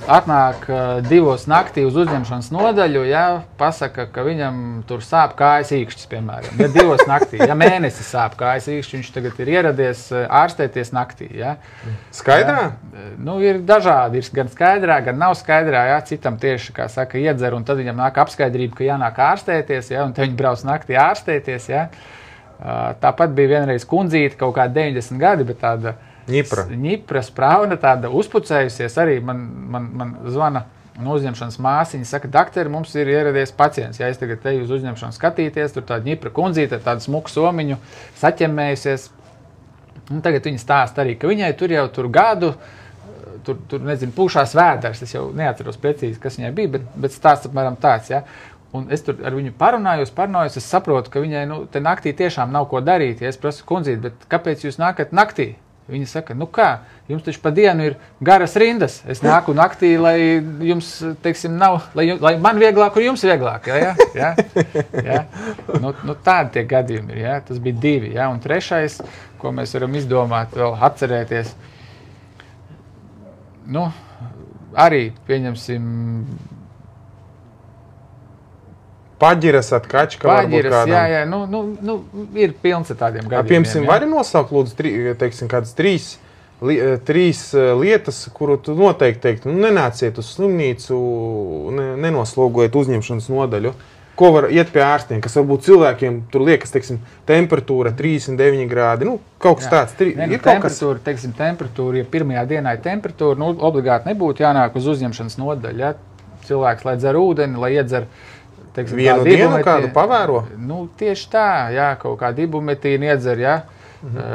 atnāk 2 naktī uz uzņemšanas nodaļu, ja, pasaka, ka viņam tur sāp kājas īkšķis, piemēram. Ja 2 naktī, ja mēnesi sāp kājas īkšķis, viņš tagad ir ieradies ārstēties naktī. Ja.
Skaidrā?
Ja, ir dažādi, ir gan skaidrā, gan nav skaidrā, ja, citam tieši, kā saka, iedzer, un tad viņam nāk apskaidrība, ka jānāk ārstēties, ja, un te viņi brauc naktī ārstēties. Ja. Tāpat bija vienreiz kundzīte, kaut kā 90 gadi, bet tāda Ņipra sprauna, tāda uzpucējusies, arī man zvana no uzņemšanas māsiņa, saka, dakteri, mums ir ieradies pacients, ja es tagad teju uz uzņemšanu skatīties, tur tāda Ņipra kundzīte, tāda smuku somiņu, saķemmējusies, un tagad viņa stāsta arī, ka viņai tur jau gadu, tur nezinu, pūšās vēders, es jau neatceros precīzi, kas viņai bija, bet stāsts apmēram tāds, ja. Un es tur ar viņu parunājos, es saprotu, ka viņai, te naktī tiešām nav ko darīt, ja es prasu kundzīt, bet kāpēc jūs nākat naktī? Viņa saka, kā, jums taču pa dienu ir garas rindas. Es nāku naktī, lai jums, teiksim, nav, lai man vieglāk un jums vieglāk. Ja? Tādi tie gadījumi ir. Ja? Tas bija 2. Ja? Un 3, ko mēs varam izdomāt, vēl atcerēties. Arī, pieņemsim,
Paģiras, atkačka, varbūt kādam.
Jā, ir pilns ar tādiem gadījumiem.
Piemēram, vari nosaukt, lūdzu, teiksim, kādas 3 lietas, kuru tu noteikti teiktu, nenāciet uz slimnīcu, nenoslogojiet uzņemšanas nodaļu. Ko var iet pie ārstiem, kas varbūt cilvēkiem tur liekas, teiksim, temperatūra 39 grādi, kaut kas tāds.
Temperatūra, ja pirmajā dienā ir temperatūra, obligāti nebūtu jānāk uz uzņemšanas nodaļu. Ja? Cilvēks, lai dzer ūdeni, lai iedzer
vienu dienu kādu pavēro?
Tieši tā, jā, kaut kādu ibumetīnu iedzer, jā,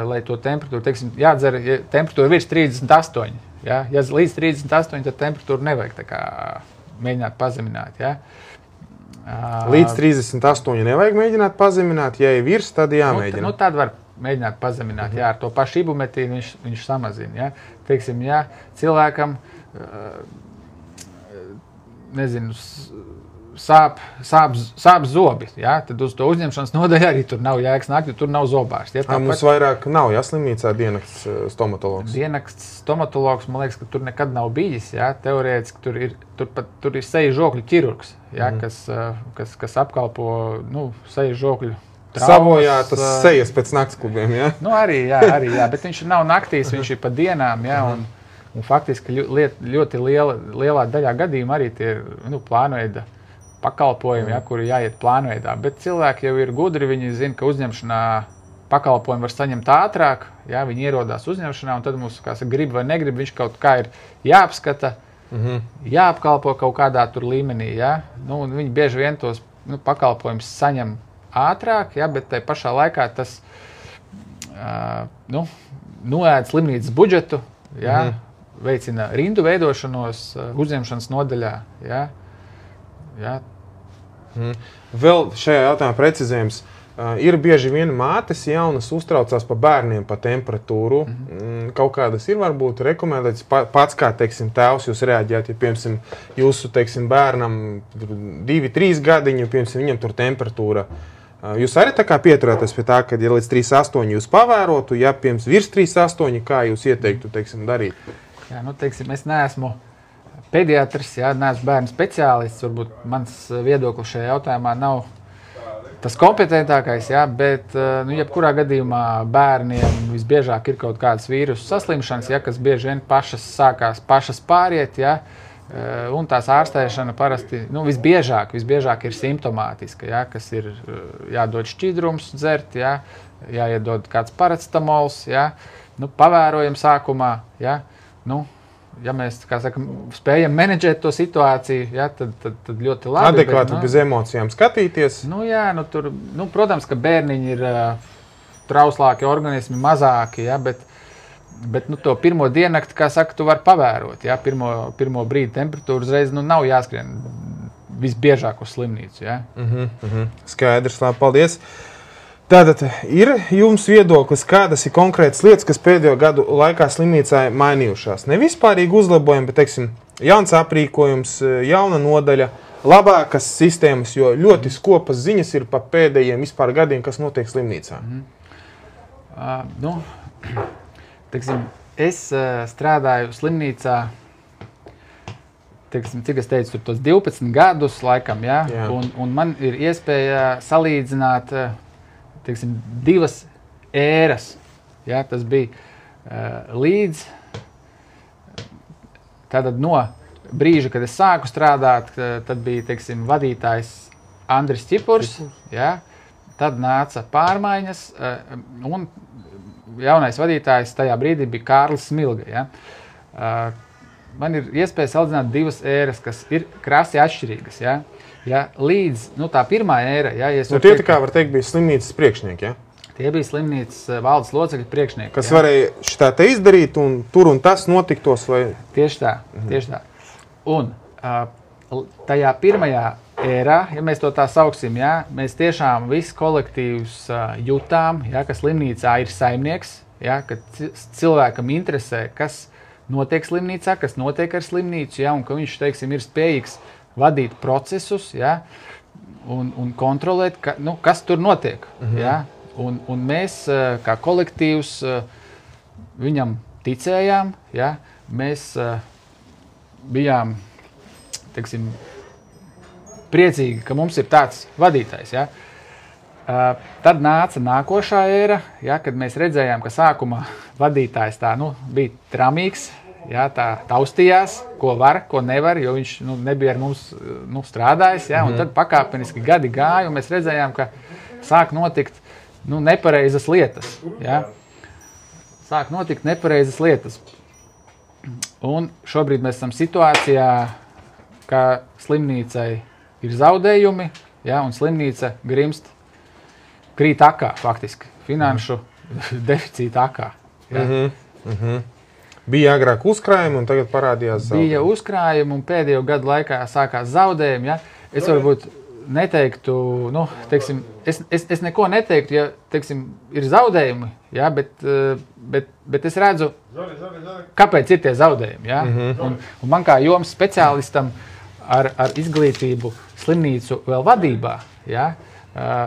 lai to temperatūru, teiksim, jādzer, ja temperatūra virs 38, jā, ja līdz 38, tad temperatūru nevajag tā kā mēģināt pazemināt, jā.
Līdz 38 nevajag mēģināt pazemināt, ja ir virs, tad jāmēģina.
Tad var mēģināt pazemināt, jā, ar to pašu ibumetīnu viņš samazina, jā. Teiksim, jā, cilvēkam, nezinu, sāp zobi, ja? Tad uz to uzņemšanas nodaļu arī tur nav jēgas nākt, jo tur nav zobārsts. Ja?
Mums vairāk nav, slimnīcā diennakts stomatologs?
Diennakts stomatologs, man liekas, ka tur nekad nav bijis. Ja? Teorētiski tur ir seju žokļu ķirurgs, ja? Kas apkalpo seju žokļu traumas.
Savojātas sejas pēc naktsklubiem, ja?
Arī, bet viņš nav naktīs, viņš ir pa dienām, ja? Un faktiski ļoti lielā daļā gadījumā arī tie plānveida pakalpojumi, ja, kuri jāiet plānveidā. Bet cilvēki jau ir gudri, viņi zina, ka uzņemšanā pakalpojumu var saņemt ātrāk, ja, viņi ierodās uzņemšanā, un tad mums, kā saka, grib vai negrib, viņš kaut kā ir jāapskata, jāapkalpo kaut kādā tur līmenī, ja. Un viņi bieži vien tos pakalpojumus saņem ātrāk, ja, bet tai pašā laikā tas noēd slimnīcas budžetu, ja, veicina rindu veidošanos uzņemšanas nodaļā, ja. Ja.
Vēl šajā jautājumā precizējums. Ir bieži vien mātes jaunas uztraucās par bērniem, par temperatūru. Kaut kādas ir varbūt rekomendācijas pats, kā, teiksim, tēvs jūs reaģējat, ja, piemēram, jūsu, teiksim, bērnam 2-3 gadiņu, piemēram, viņam tur temperatūra. Jūs arī tā kā pieturaties pie tā, ka, ja līdz 3,8 jūs pavērotu, ja, piemēram, virs 3,8, kā jūs ieteiktu, teiksim, darīt?
Jā, nu, teiksim, es neesmu pediatrs, jā, neesmu bērnu speciālists, varbūt mans viedoklis šajā jautājumā nav tas kompetentākais, jā, bet nu, jebkurā gadījumā bērniem visbiežāk ir kaut kādas vīrusu saslimšanas, jā, kas bieži vien pašas pāriet, jā, un tās ārstēšana parasti nu, visbiežāk ir simptomātiska, jā, kas ir jādod šķidrums dzert, jā, jāiedod kāds paracetamols, jā, nu, pavērojam sākumā, jā, nu, ja mēs, kā saka, spējam menedžēt to situāciju, ja, tad ļoti labi.
Adekvāti bez emocijām skatīties.
Nu, jā, nu, tur, nu, protams, ka bērniņi ir trauslāki organismi, mazāki, ja, bet nu, to pirmo diennakti, kā saka, tu vari pavērot. Ja, pirmo brīdi temperatūra uzreiz nu, nav jāskrien visbiežāk uz slimnīcu. Ja.
Skaidrs, labi, paldies. Tātad ir jums viedoklis, kādas ir konkrētas lietas, kas pēdējo gadu laikā slimnīcā mainījušās? Ne vispārīgi uzlabojumi, bet, teiksim, jauns aprīkojums, jauna nodaļa, labākas sistēmas, jo ļoti skopas ziņas ir pa pēdējiem vispār gadiem, kas notiek slimnīcā.
Nu, teiksim, es strādāju slimnīcā, teiksim, cik es teicu, tur tos 12 gadus laikam, ja? Un man ir iespēja salīdzināt teiksim, 2 ēras. Ja, tas bija līdz tātad no brīža, kad es sāku strādāt, tad bija teiksim, vadītājs Andris Čipurs, ja, tad nāca pārmaiņas, un jaunais vadītājs tajā brīdī bija Kārlis Smilga. Ja. Man ir iespēja salīdzināt 2 ēras, kas ir krasi atšķirīgas. Ja. Ja, līdz nu, tā pirmā ēra, ja, ja
tie tā kā var teikt bija slimnīcas priekšnieki, ja?
Tie bija slimnīcas valdes locekļu priekšnieki.
Kas varēja šitā te izdarīt un tur un tas notiktos vai?
Tieši tā, tieši tā. Un tajā pirmajā ērā, ja mēs to tā sauksim, ja, mēs tiešām viss kolektīvs jutām, ja, ka slimnīcā ir saimnieks, ja, ka cilvēkam interesē, kas notiek slimnīcā, kas notiek ar slimnīcu, ja, un ka viņš, teiksim, ir spējīgs vadīt procesus, ja, un kontrolēt, nu, kas tur notiek. Ja, un mēs, kā kolektīvs, viņam ticējām, ja, mēs bijām, teiksim, priecīgi, ka mums ir tāds vadītājs. Ja. Tad nāca nākošā ēra, ja, kad mēs redzējām, ka sākumā vadītājs tā, nu, bija tramīgs, ja, tā taustījās, ko var, ko nevar, jo viņš nu, nebija ar mums nu, strādājis. Ja, un tad pakāpeniski gadi gāja, un mēs redzējām, ka sāk notikt nu, nepareizas lietas. Ja. Sāk notikt nepareizas lietas. Un šobrīd mēs esam situācijā, ka slimnīcai ir zaudējumi, ja, un slimnīca grimst, krīt akā faktiski, finanšu deficīta akā. Ja.
Bija agrāk uzkrājumi un tagad parādījās zaudējumi.
Bija uzkrājumi un pēdējo gadu laikā sākās zaudējumi. Ja? Es varbūt neteiktu, nu, teiksim, es neko neteiktu, ja, teiksim, ir zaudējumi, ja? bet es redzu, kāpēc ir tie zaudējumi. Ja? Un man kā jomas speciālistam ar izglītību slimnīcu vēl vadībā, ja?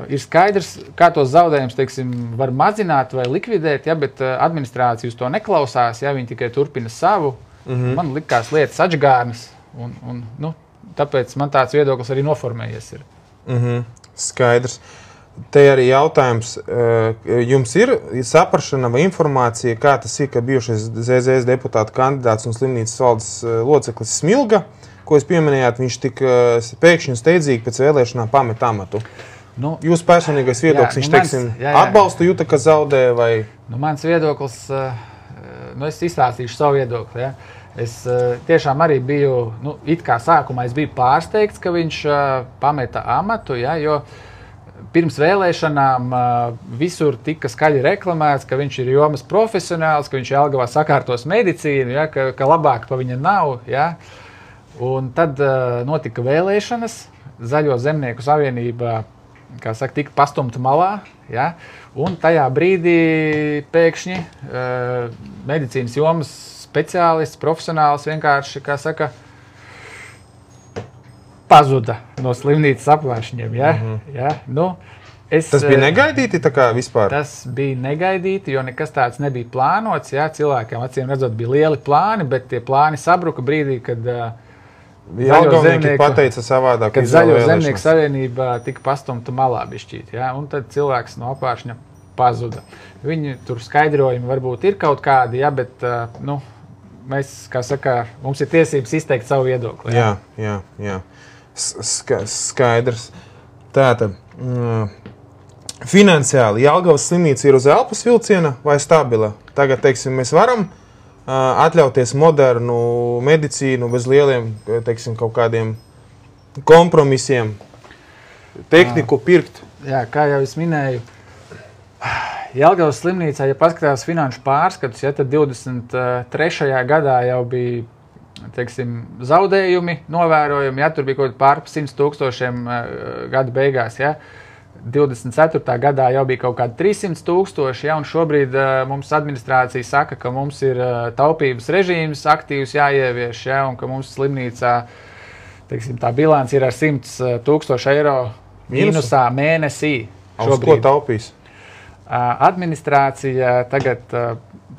Ir skaidrs, kā tos zaudējumus, teiksim, var mazināt vai likvidēt, ja, bet administrācija uz to neklausās, ja, viņi tikai turpina savu. Man likās lietas atžgārnas, un nu, tāpēc man tāds viedoklis arī noformējies ir.
Skaidrs. Te arī jautājums, jums ir saprašana vai informācija, kā tas ir, ka bijušais ZZS deputāta kandidāts un slimnīcas valdes loceklis Smilga, ko jūs pieminējāt, viņš tik pēkšņi un steidzīgi pēc vēlēšanām pamet amatu. Nu, jūs personīgais viedoklis, viņš, teiksim, atbalstu jūta, ka zaudē vai?
Nu, mans viedoklis, nu, es izstāstīšu savu viedokli, ja. Es tiešām arī biju, nu, it kā sākumā es biju pārsteigts, ka viņš pameta amatu, ja, jo pirms vēlēšanām visur tika skaļi reklamēts, ka viņš ir jomas profesionāls, ka viņš Jelgavā sakārtos medicīnu, ja, ka labāk pa viņa nav, ja. Un tad notika vēlēšanas. Zaļo zemnieku savienība, kā saka, tika pastumta malā, ja? Un tajā brīdī pēkšņi medicīnas jomas speciālists, profesionāls vienkārši, kā saka, pazuda no slimnīcas apvēršņiem. Ja? Ja? Nu,
tas bija negaidīti tā kā vispār?
Tas bija negaidīti, jo nekas tāds nebija plānots. Ja? Cilvēkiem, acīm redzot, bija lieli plāni, bet tie plāni sabruka brīdī, kad
Jelgavnieki pateica savādāk.
Kad Zaļo zemnieku savienība tika pastumta malā bišķīt. Ja? Un tad cilvēks no apvēršņa pazuda. Viņi tur skaidrojumi varbūt ir kaut kādi, ja? Bet nu, mēs, kā saka, mums ir tiesības izteikt savu viedokli. Ja?
Jā. Skaidrs. Tātad, finansiāli Jelgavas slimnīca ir uz elpas vilciena vai stabila? Tagad, teiksim, mēs varam atļauties modernu medicīnu bez lieliem, teiksim, kaut kādiem kompromisiem, tehniku pirkt.
Jā, kā jau es minēju, Jelgavas slimnīcā, ja paskatās finanšu pārskatus, ja, tad 23. gadā jau bija, teiksim, zaudējumi novērojumi, ja, tur bija kaut pār 100,000 gada beigās, ja. 24. gadā jau bija kaut kādi 300,000, ja, un šobrīd mums administrācija saka, ka mums ir taupības režīms aktīvs jāievieš, ja, un ka mums slimnīcā, teiksim, tā bilants ir ar 100,000 eiro mīnusā mēnesī.
Uz ko taupīs?
Administrācija tagad,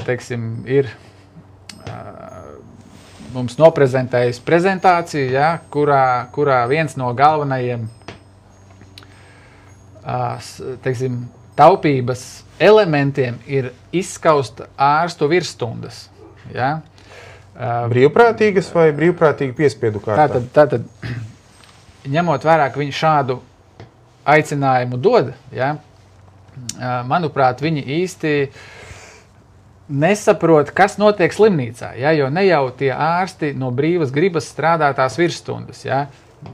teiksim, ir mums noprezentējusi prezentāciju, ja, kurā viens no galvenajiem teiksim, taupības elementiem ir izskaust ārstu virsstundas. Ja?
Brīvprātīgas vai brīvprātīgi piespiedu kārtā?
Tātad, ņemot vērā, ka viņi šādu aicinājumu dod, ja? Manuprāt, viņi īsti nesaprot, kas notiek slimnīcā, ja? Jo ne jau tie ārsti no brīvas gribas strādā tās virsstundas. Ja?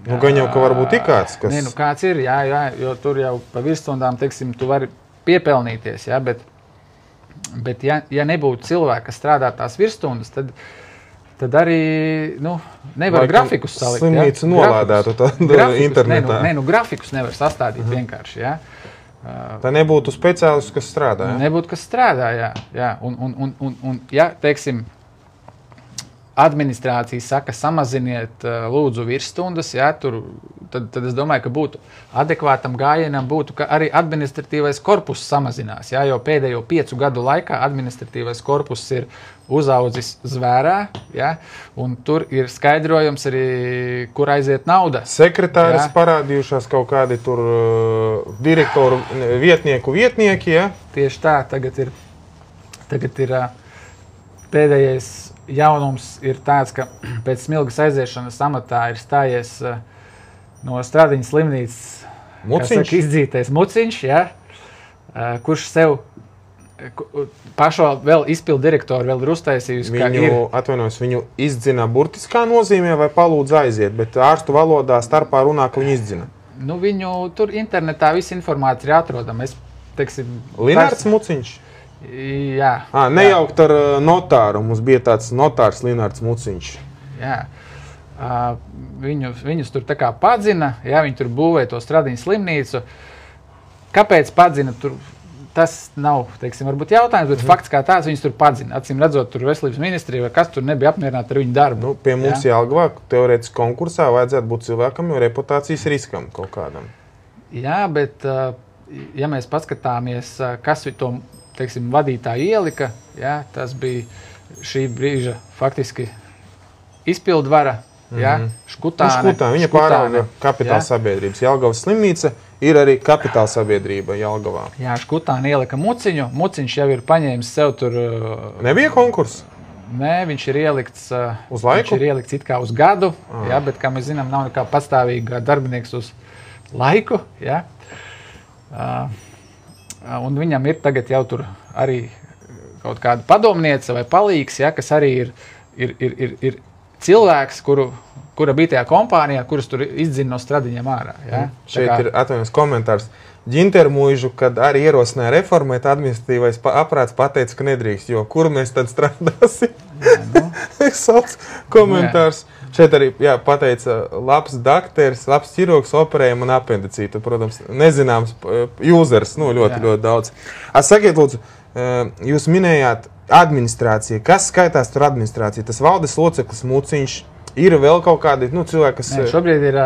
Nu, gan jau, ka varbūt ir kāds, kas...
Nē, nu kāds ir, jā, jo tur jau pa virsstundām, teiksim, tu vari piepelnīties, jā, bet ja nebūtu cilvēki, kas strādā tās virsstundas, tad arī, nu, nevar grafikus salikt, jā.
Slimnīcu nolādētu internetā.
Nē, nu, grafikus nevar sastādīt vienkārši, jā.
Tā nebūtu speciālists, kas strādā, jā?
Nebūtu, kas strādā, jā. Un ja, teiksim, administrācija saka, samaziniet lūdzu virsstundas, ja, tad es domāju, ka būtu adekvātam gājienam būtu, ka arī administratīvais korpus samazinās, ja, jo pēdējo 5 gadu laikā administratīvais korpus ir uzaudzis zvērā, ja, un tur ir skaidrojums arī, kur aiziet nauda.
Sekretāris parādījušās kaut kādi tur direktoru vietnieki, ja?
Tieši tā, tagad ir pēdējais jaunums ir tāds, ka pēc Smilgas aiziešanas amatā ir stājies no Stradiņas slimnīcas izdzītais Muciņš, ja, kurš sev pašo vēl izpildu direktoru vēl ir uztaisījusi.
Viņu izdzina burtiskā nozīmē vai palūdz aiziet, bet ārstu valodā starpā runā, ka viņu izdzina.
Nu, viņu tur internetā visa informācija ir atrodama.
Linārds Muciņš?
Jā.
Nejaukt ar notāru. Mums bija tāds notārs Linārds Muciņš.
Jā. Viņus tur tā kā padzina, jā, viņi tur būvēja to Stradiņas slimnīcu. Kāpēc padzina? Tas nav, teiksim, varbūt jautājums, bet fakts kā tāds viņus tur padzina. Acīm redzot, tur veselības ministrija vai kas tur nebija apmierināti ar viņu darbu.
Nu, pie mums Jelgavā teorētiski konkursā vajadzētu būt cilvēkam, jo reputācijas riskam kaut kādam.
Jā, bet ja mēs paskatāmies, kas to, teiksim, vadītāji ielika, jā, tas bija šī brīža faktiski izpildvara, jā, Škutāne.
Viņa pārauga kapitāla sabiedrības. Jelgavas slimnīca ir arī kapitāla sabiedrība Jelgavā.
Jā, Škutāne ielika Muciņu. Muciņš jau ir paņēmis sev tur...
Nebija konkurss?
Nē, viņš ir ielikts...
Uz laiku?
Viņš ir ielikts it kā uz gadu, jā, bet, kā mēs zinām, nav nekā pastāvīga darbinieks uz laiku, jā. Un viņam ir tagad jau tur arī kaut kāda padomniece vai palīgs, ja, kas arī ir cilvēks, kura bija tajā kompānijā, kuras tur izdzina no Stradiņiem ārā. Ja.
Šeit ir atvainojums komentārs. Ģintermuižu, kad arī ierosināja reformēt, administratīvais aprāts pateica, ka nedrīkst, jo kur mēs tad strādāsim? Sauc komentārs. Šeit arī pateica labs dakteris, labs ķirurgs operējuma un apendicītu. Protams, nezināms users, ļoti daudz. Sakiet, lūdzu, jūs minējāt administrāciju. Kas skaitās tur administrācija? Tas valdes loceklis Muciņš, ir vēl kaut kādi cilvēki, kas...
Šobrīd ir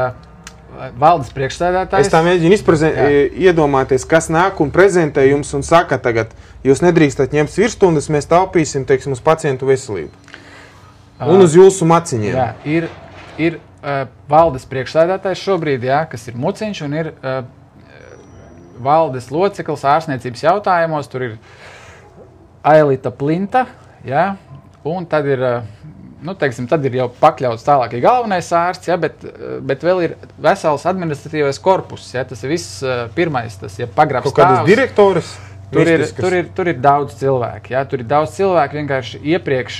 valdes priekšsēdētājs.
Es tā mēģinu iedomāties, kas nāk un prezentē jums un saka tagad, jūs nedrīkstat ņemt virsstundas, mēs taupīsim, teiksim, uz pacientu veselību. Un uz jūsu maciņiem.
Jā, ir valdes priekšsēdētājs šobrīd, kas ir Muciņš, un ir valdes loceklis ārstniecības jautājumos. Tur ir Ailita Plinta, un tad ir, tad ir jau pakļauts tālāk galvenais ārsts, bet vēl ir vesels administratīvais korpus. Tas ir viss pirmais, tas ir pagrabs
kaut kādas direktoris?
Tur ir daudz cilvēku. Tur ir daudz cilvēku vienkārši iepriekš.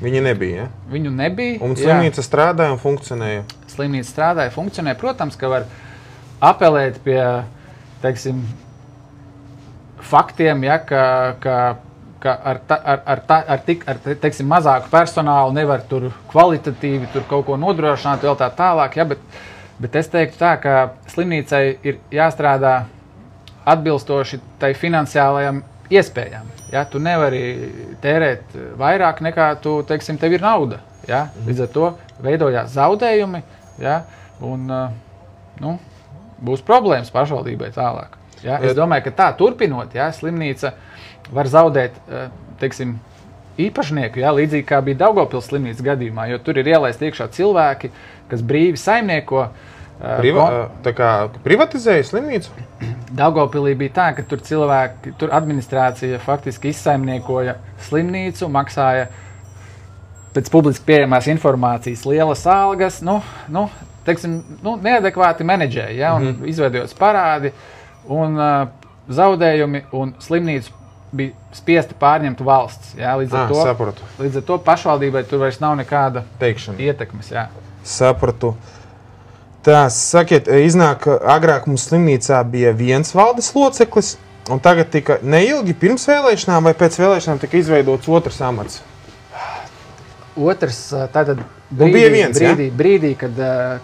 Viņi nebija,
Viņu nebija.
Un slimnīca strādāja un funkcionēja.
Slimnīca strādāja, funkcionēja. Protams, ka var apelēt pie, teiksim, faktiem, ka ar teiksim, mazāku personālu nevar tur kvalitatīvi tur kaut ko nodrošināt, vēl tā tālāk. Bet es teiktu tā, ka slimnīcai ir jāstrādā atbilstoši tai finansiālajām iespējām. Tu nevari tērēt vairāk nekā tev ir nauda. Līdz ar to veidojās zaudējumi, un būs problēmas pašvaldībai tālāk. Es domāju, ka tā turpinot, slimnīca var zaudēt, teiksim, īpašnieku, līdzīgi kā bija Daugavpils slimnīcas gadījumā, jo tur ir ielaist iekšā cilvēki, kas brīvi saimnieko.
Tā kā privatizēja slimnīcu?
Daugavpilī bija tā, ka tur administrācija faktiski izsaimniekoja slimnīcu, maksāja pēc publiski pieejamās informācijas lielas algas, neadekvāti menedžēja, un izveidojas parādi, un zaudējumi, un slimnīcu bija spiesti pārņemt valsts. Līdz ar to pašvaldībai tur vairs nav nekāda ietekmes.
Sapratu. Tā, sakiet, iznāk, agrāk mums slimnīcā bija viens valdes loceklis, un tagad tika neilgi pirms vēlēšanām vai pēc vēlēšanām tika izveidots otrs amats?
Otrs, tātad brīdī, kad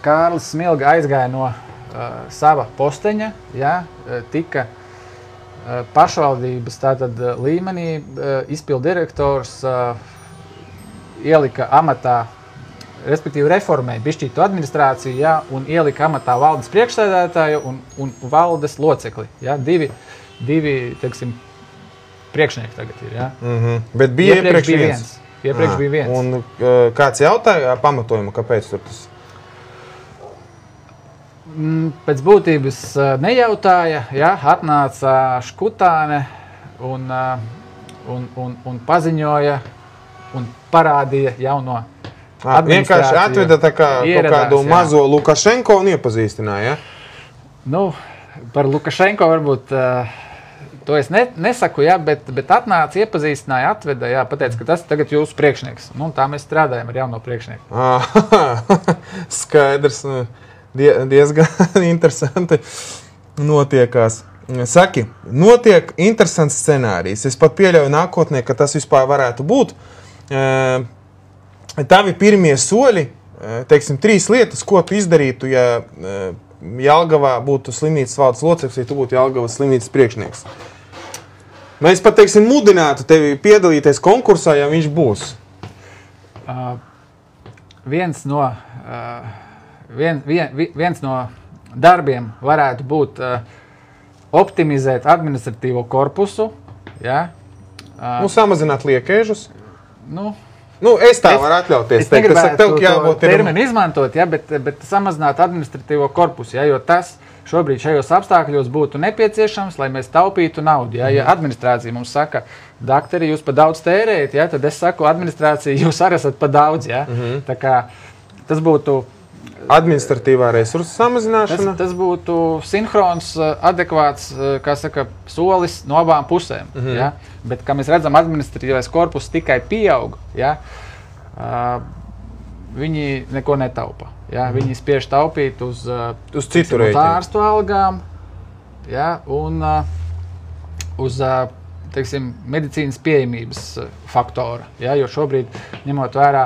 Kārlis Smilga aizgāja no sava posteņa, tika pašvaldības līmenī izpildirektors ielika amatā, respektīvi reformēja bišķītu administrāciju, un ielika amatā valdes priekšsēdētāju un valdes locekli. Divi, teiksim, priekšnieki tagad ir.
Bet bija iepriekš viens.
Iepriekš bija viens.
Un kāds jautāja pamatojumu, kāpēc tur tas?
Pēc būtības nejautāja, atnāca Škutāne un paziņoja un parādīja jauno
vienkārši atveda tā kā kaut kādu mazo Lukašenko un iepazīstināja,
par Lukašenko varbūt to es nesaku, bet atnāca, iepazīstināja, atveda, pateica, ka tas tagad jūsu priekšnieks. Tā mēs strādājam ar jauno priekšnieku.
Skaidrs, diezgan interesanti notiekās. Saki, notiek interesants scenārijs. Es pat pieļauju nākotnē, ka tas vispār varētu būt. Tavi pirmie soļi, teiksim, 3 lietas, ko tu izdarītu, ja Jelgavā būtu slimnīcas valdes loceklis, ja tu būtu Jelgavas slimnīcas priekšnieks. Mēs pat, teiksim, mudinātu tevi piedalīties konkursā, ja viņš būs.
Viens no darbiem varētu būt optimizēt administratīvo korpusu.
Samazināt liekēžus. Es tā varu atļauties.
Es negribētu to terminu izmantot, bet samazināt administratīvo korpusu, jo tas šobrīd šajos apstākļos būtu nepieciešams, lai mēs taupītu naudu. Ja administrācija mums saka, dakteri, jūs pa daudz tērējat, tad es saku, administrācija, jūs arī esat pa daudz. Tā kā tas būtu
administratīvā resursa samazināšana.
Tas būtu sinhrons, adekvāts, kā saka, solis no abām pusēm. Bet, kā mēs redzam, administratīvais korpus tikai pieaug. Viņi neko netaupa. Viņi spiež taupīt uz citu ārstu algām, un uz teiksim, medicīnas pieejamības faktora. Ja? Jo šobrīd, ņemot vērā,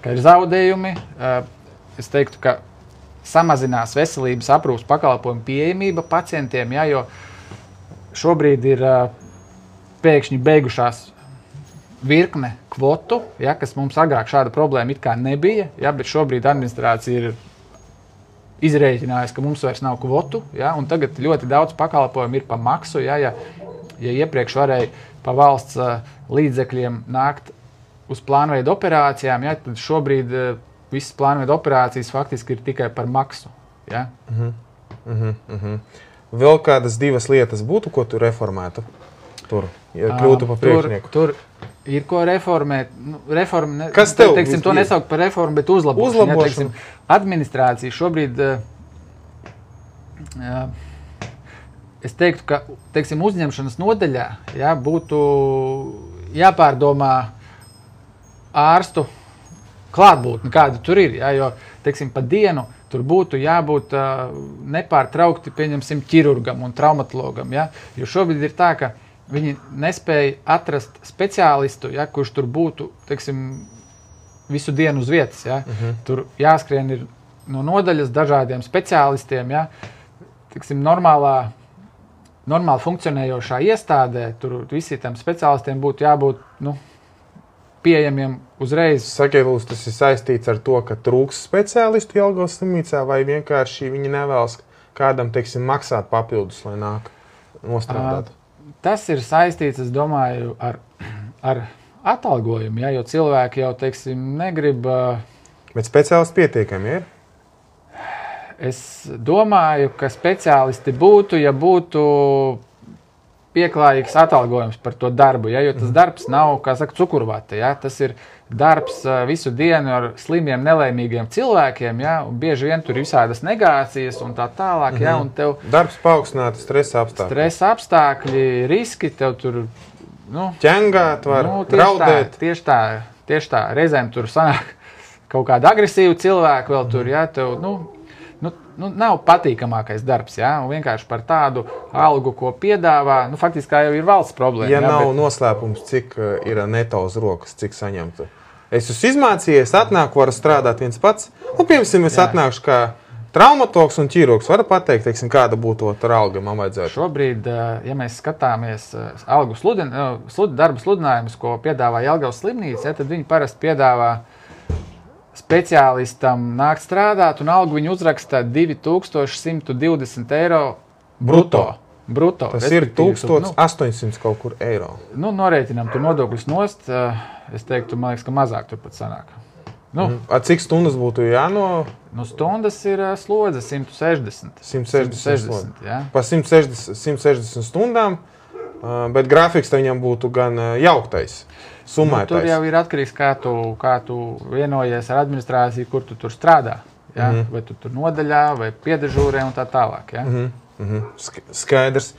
ka ir zaudējumi, es teiktu, ka samazinās veselības aprūpas pakalpojumu pieejamība pacientiem, ja? Jo šobrīd ir pēkšņi beigušās virkne kvotu, ja, kas mums agrāk šāda problēma it kā nebija, ja, bet šobrīd administrācija ir izrēķinājusi, ka mums vairs nav kvotu, ja, un tagad ļoti daudz pakalpojumu ir pa maksu, ja iepriekš varēja pa valsts līdzekļiem nākt uz plānveidu operācijām, ja, tad šobrīd visas plānveidu operācijas faktiski ir tikai par maksu. Ja.
Vēl kādas divas lietas būtu, ko tu reformētu tur, ja kļūtu pa priekšnieku?
Tur ir ko reformēt.
Kas tev?
Teiksim, to nesaukt par reformu, bet uzlabošanu. Ja, teiksim, administrācija šobrīd, es teiktu, ka teiksim, uzņemšanas nodaļā ja, būtu jāpārdomā ārstu klātbūtni, kāda tur ir. Ja, jo, teiksim, pa dienu tur būtu jābūt nepārtraukti, pieņemsim, ķirurgam un traumatologam. Ja, jo šobrīd ir tā, ka viņi nespēja atrast speciālistu, ja, kurš tur būtu, teiksim, visu dienu uz vietas. Ja. Tur jāskrien ir no nodaļas dažādiem speciālistiem. Ja. Teiksim, normāli funkcionējošā iestādē, tur visiem speciālistiem būtu jābūt pieejamiem uzreiz.
Sakiet, lūdzu, tas ir saistīts ar to, ka trūks speciālistu Jelgavas slimnīcā, vai vienkārši viņi nevēlas kādam, teiksim, maksāt papildus, lai nāk nostrādāt?
Tas ir saistīts, es domāju, ar atalgojumu, ja, jo cilvēki jau, teiksim, negrib...
Bet speciālisti pietiekami ir?
Es domāju, ka speciālisti būtu, ja būtu pieklājīgs atalgojums par to darbu, ja, jo tas darbs nav, kā saka, cukurvate, ja, tas ir darbs visu dienu ar slimiem, nelaimīgiem cilvēkiem, ja, un bieži vien tur ir visādas negācijas un tā tālāk, ja, un tev...
Darbs paaugstināti stresa apstākļi.
Stresa apstākļi, riski, tev tur,
ķengāt var, raudēt.
Tieši tā, reizēm tur sanāk kaut kāda agresīva cilvēka vēl tur, ja, tev, nav patīkamākais darbs, ja? Un vienkārši par tādu algu, ko piedāvā, faktiski jau ir valsts problēma.
Ja nav noslēpums, cik ir neto uz rokas, cik saņemtu. Es esmu izmācījies, atnāku, varu strādāt viens pats. Piemēram, es atnākšu kā traumatologs un ķirurgs. Varu pateikt, teiksim, kāda būtu ar alga man vajadzētu?
Šobrīd, ja mēs skatāmies algu darba sludinājumus, ko piedāvā Jelgavas slimnīca, ja, tad viņi parasti piedāvā speciālistam nākt strādāt, un algu viņi uzraksta 2120 eiro bruto.
Tas ir 1800 kaut kur eiro.
Norēķinām tur nodokļus nost, es teiktu, man liekas, ka mazāk turpat sanāk.
Cik stundas būtu jāno?
Stundas ir slodze 160.
160.
Ja.
Pa 160 stundām, bet grafiks viņam būtu gan jauktais.
Tur jau ir atkarīgs, kā tu vienojies ar administrāciju, kur tu tur strādā. Ja? Vai tu tur nodaļā, vai piedežūrē un tā tālāk. Ja?
Skaidrs.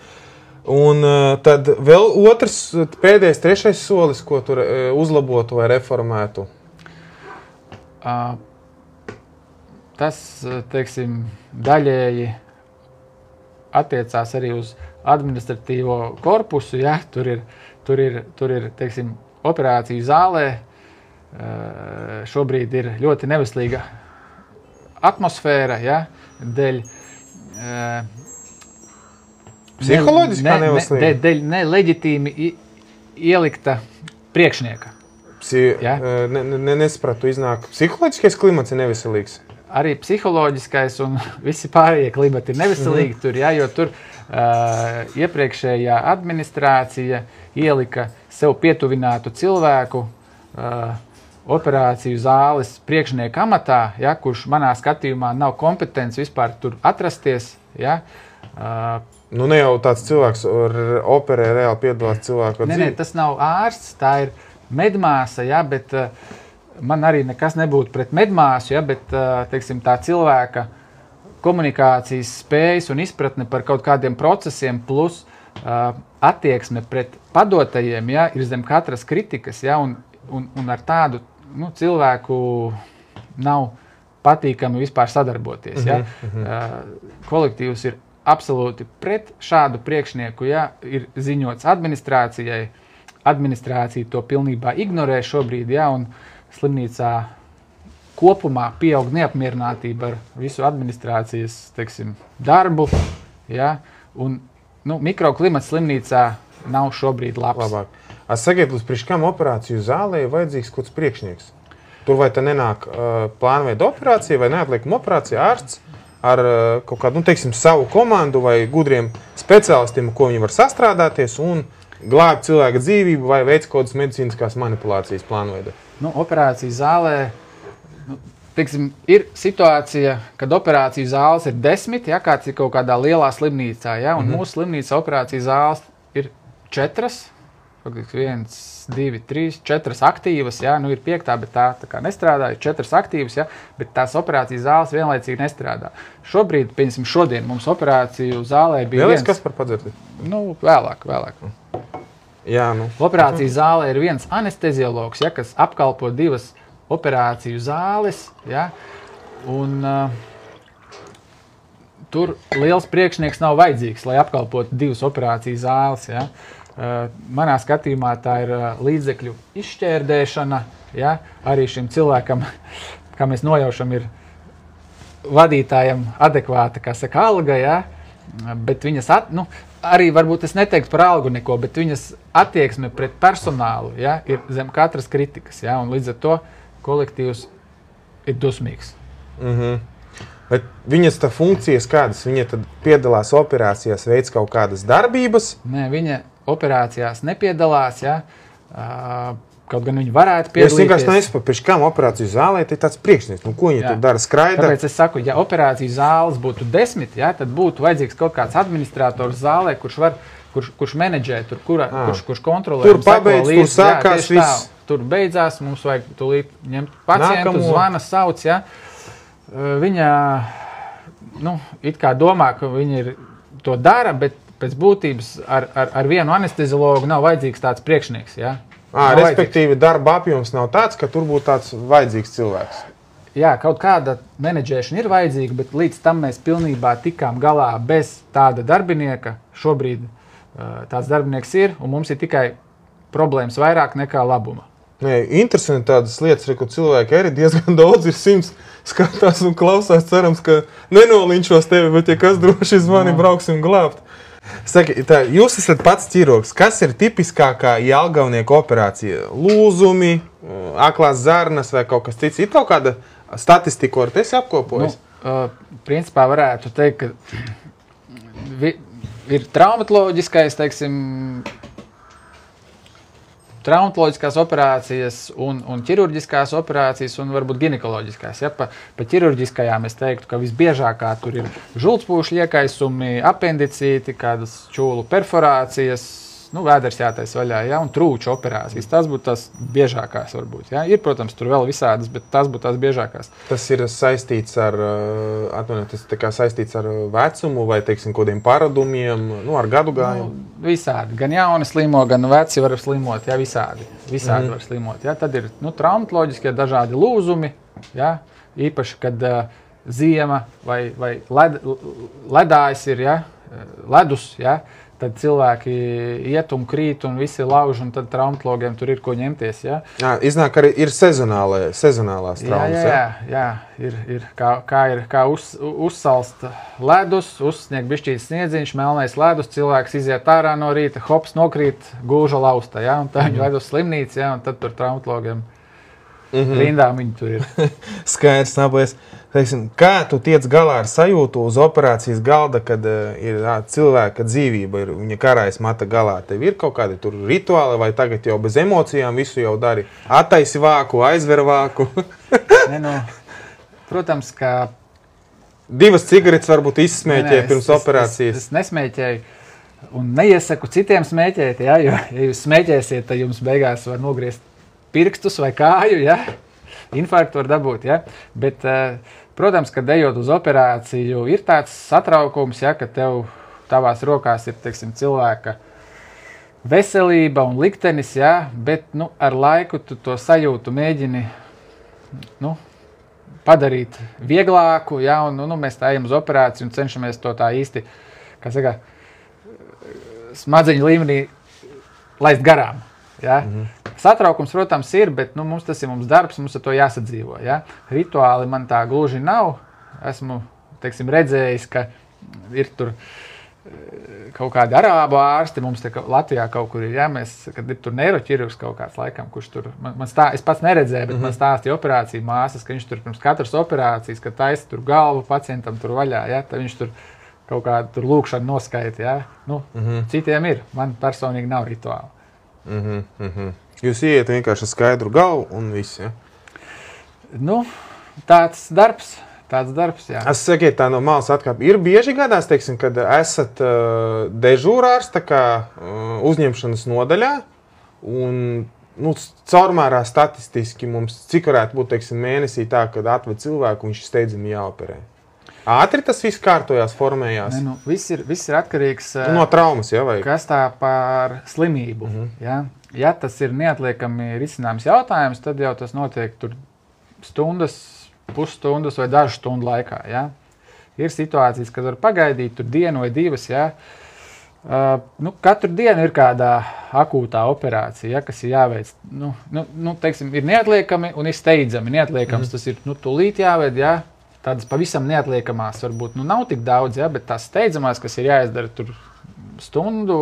Un tad vēl otrs, pēdējais, trešais solis, ko tur uzlabotu vai reformētu?
Tas, teiksim, daļēji attiecās arī uz administratīvo korpusu. Ja? Tur ir, teiksim, operāciju zālē šobrīd ir ļoti neveselīga atmosfēra, ja, dēļ
psiholoģiskā neveselīga?
Dēļ neleģitīmi ielikta priekšnieka. Ja?
Nespratu iznāk. Psiholoģiskais klimats ir neveselīgs?
Arī psiholoģiskais un visi pārējie klimati ir neveselīgi tur, ja, jo tur iepriekšējā administrācija ielika sev pietuvinātu cilvēku operāciju zāles priekšnieka amatā, ja, kurš manā skatījumā nav kompetents vispār tur atrasties. Ja.
Ne jau tāds cilvēks operē reāli piedalās cilvēku dzīvi.
Nē, tas nav ārsts, tā ir medmāsa, ja, bet man arī nekas nebūtu pret medmāsu, ja, bet teiksim, tā cilvēka komunikācijas spējas un izpratne par kaut kādiem procesiem plus attieksme pret padotajiem, ja, ir zem katras kritikas, ja, un ar tādu cilvēku nav patīkami vispār sadarboties. Ja. Kolektīvs ir absolūti pret šādu priekšnieku, ja ir ziņots administrācijai. Administrācija to pilnībā ignorē šobrīd, ja, un slimnīcā kopumā pieaug neapmierinātība ar visu administrācijas, teiksim, darbu, ja, un mikroklimats slimnīcā nav šobrīd labs.
Labāk. Sakiet, priekš kam operāciju zālē ir vajadzīgs kāds priekšnieks? Tur vai te nenāk plānveida operācija vai neatliekuma operācija ārsts ar kaut kādu, teiksim, savu komandu vai gudriem speciālistiem, ko viņi var sastrādāties un glābt cilvēka dzīvību vai veic kaut kādas medicīniskās manipulācijas plānveida?
Operāciju zālē, teiksim, ir situācija, kad operāciju zāles ir 10, ja kāds ir kaut kādā lielā slimnīcā, ja, un mūsu slimnīca operāciju zāles ir 4, 1, 2, 3, 4 aktīvas, ja, ir 5, bet tā kā nestrādā, ir 4 aktīvas, ja, bet tās operācijas zāles vienlaicīgi nestrādā. Šobrīd, piemēram, šodien mums operāciju zālē bija
viens... Kas par padzirdi?
Vēlāk.
Jā,
Operācijas zālē ir viens anesteziologs, ja, kas apkalpo 2 operāciju zāles, ja, un tur liels priekšnieks nav vajadzīgs, lai apkalpotu 2 operāciju zāles, ja. Manā skatījumā tā ir līdzekļu izšķērdēšana, ja, arī šim cilvēkam, kā mēs nojaušam, ir vadītājam adekvāta, kā saka, alga, ja, bet viņas, arī varbūt es neteiktu par algu neko, bet viņas attieksme pret personālu, ja, ir zem katras kritikas, ja, un līdz ar to kolektīvs ir dusmīgs.
Bet viņas tā funkcijas kādas? Viņa tad piedalās operācijās, veids kaut kādas darbības?
Nē, viņa operācijās nepiedalās, ja, kaut gan viņi varētu piedalīties.
Es vienkārši nesaprotu, pēc kam operāciju zālē ir tāds priekšnieks, ko viņi tur dara, skraida?
Tāpēc es saku, ja operāciju zāles būtu 10, ja, tad būtu vajadzīgs kaut kāds administrators zālē, kurš menedžē, kurš kontrolē.
Tur pabeidz, tur sākās viss.
Tur beidzās, mums vajag tūlīt ņemt pacientu, zvana, sauc, ja. Viņa, it kā domā, ka viņi to dara, bet pēc būtības ar vienu anesteziologu nav vajadzīgs tāds priekšnieks, ja.
Respektīvi, darba apjoms nav tāds, ka tur būtu tāds vajadzīgs cilvēks.
Jā, kaut kāda menedžēšana ir vajadzīga, bet līdz tam mēs pilnībā tikām galā bez tāda darbinieka. Šobrīd tāds darbinieks ir, un mums ir tikai problēmas vairāk nekā labuma.
Interesanti tādas lietas, ka cilvēki arī diezgan daudz ir 100 skatās un klausās, cerams, ka nenoliņšos tevi, bet ja kas droši zvani, brauksim glābt. Saki, jūs esat pats ķirurgs. Kas ir tipiskākā Jelgavnieku operācija? Lūzumi, aklās zarnas vai kaut kas cits? Ir kaut kāda statistika, ar te esi apkopojis?
Principā varētu teikt, ka ir traumatoloģiskais, teiksim, traumatoloģiskās operācijas un ķirurģiskās operācijas un varbūt ginekoloģiskās. Ja? Pa ķirurģiskajām es teiktu, ka visbiežākā tur ir žultspūšu iekaisumi, apendicīti, kādas čūlu perforācijas, vēders jātais vaļā, ja? Un trūču operācijas. Tas būtu tās biežākās varbūt. Ja? Ir, protams, tur vēl visādas, bet tas būtu tās biežākās.
Tas ir saistīts ar, saistīts ar vecumu vai, teiksim, kodiem paradumiem, ar gadu gājumu?
Visādi. Gan jauni slimo, gan veci var slimot, ja, visādi var slimot. Ja. Tad ir traumatoloģiskie dažādi lūzumi, ja, īpaši, kad ziema vai ledājs ir, ja, ledus, ja, tad cilvēki iet un krīt un visi lauž, un tad traumatologiem tur ir ko ņemties. Ja.
Iznāk arī ir sezonālās traumas.
Jā, ir kā uzsalst ledus, uzsnieg bišķīts sniedziņš, melnais ledus, cilvēks iziet ārā no rīta, hops, nokrīt, gūža lausta, ja, un tā viņi ved uz slimnīcu, ja, un tad tur traumatologiem rindām viņi tur ir.
Skaidrs, nabojas. Kā tu tiec galā ar sajūtu uz operācijas galda, kad ir cilvēka dzīvība, viņa karājas mata galā? Tev ir kaut kādi tur rituāli vai tagad jau bez emocijām visu jau dari? Attaisi vāku, aizver vāku?
Protams, ka...
2 cigaretes varbūt izsmēķēja pirms operācijas.
Es nesmēķēju un neiesaku citiem smēķēt, ja, jo, ja jūs smēķēsiet, tad jums beigās var nogriezt pirkstus vai kāju, ja? Infarktu var dabūt, ja? Bet, protams, kad ejot uz operāciju, ir tāds satraukums, ja, ka tavās rokās ir, teiksim, cilvēka veselība un liktenis, ja, bet, ar laiku tu to sajūtu mēģini, padarīt vieglāku, ja, un mēs tā ejam uz operāciju un cenšamies to tā īsti, kā saka, smadzeņu līmenī laist garām. Ja. Satraukums, protams, ir, bet tas ir mums darbs, mums ar to jāsadzīvo. Ja. Rituāli man tā gluži nav. Esmu, teiksim, redzējis, ka ir tur kaut kādi arābu ārsti, mums te Latvijā kaut kur ir, ja, kad ir tur neiroķirurgs kaut kāds laikam, kurš tur, es pats neredzēju, bet man stāstīja operāciju māsas, ka viņš tur pirms katras operācijas, kad taisa tur galvu pacientam tur vaļā, ja, tad viņš tur kaut kādu tur lūkšanu noskaita, ja. Citiem ir, man personīgi nav rituāli.
Jūs ieiet vienkārši skaidru galvu un viss, ja?
Tāds darbs, jā.
Es sakiet, tā no malas atkāp. Ir bieži gadās, teiksim, kad esat dežūrārs, tā kā uzņemšanas nodaļā, un caurmērā statistiski mums, cik varētu būt, teiksim, mēnesī tā, kad atved cilvēku, viņš steidzami jāoperē. Ātri tas viss kārtojās, formējās?
Viss ir atkarīgs
no traumas, ja, vai?
Kas tā par slimību. Ja tas ir neatliekami risināms jautājums, tad jau tas notiek tur stundas, pusstundas vai dažu stundu laikā. Ja? Ir situācijas, kad var pagaidīt tur dienu vai divas. Ja? Katru dienu ir kādā akūtā operācija, ja, kas ir jāveic. Teiksim, ir neatliekami un ir steidzami. Neatliekams tas ir tūlīt jāved, ja? Tādas pavisam neatliekamās varbūt nav tik daudz, ja? Bet tās steidzamās, kas ir jāizdara tur stundu,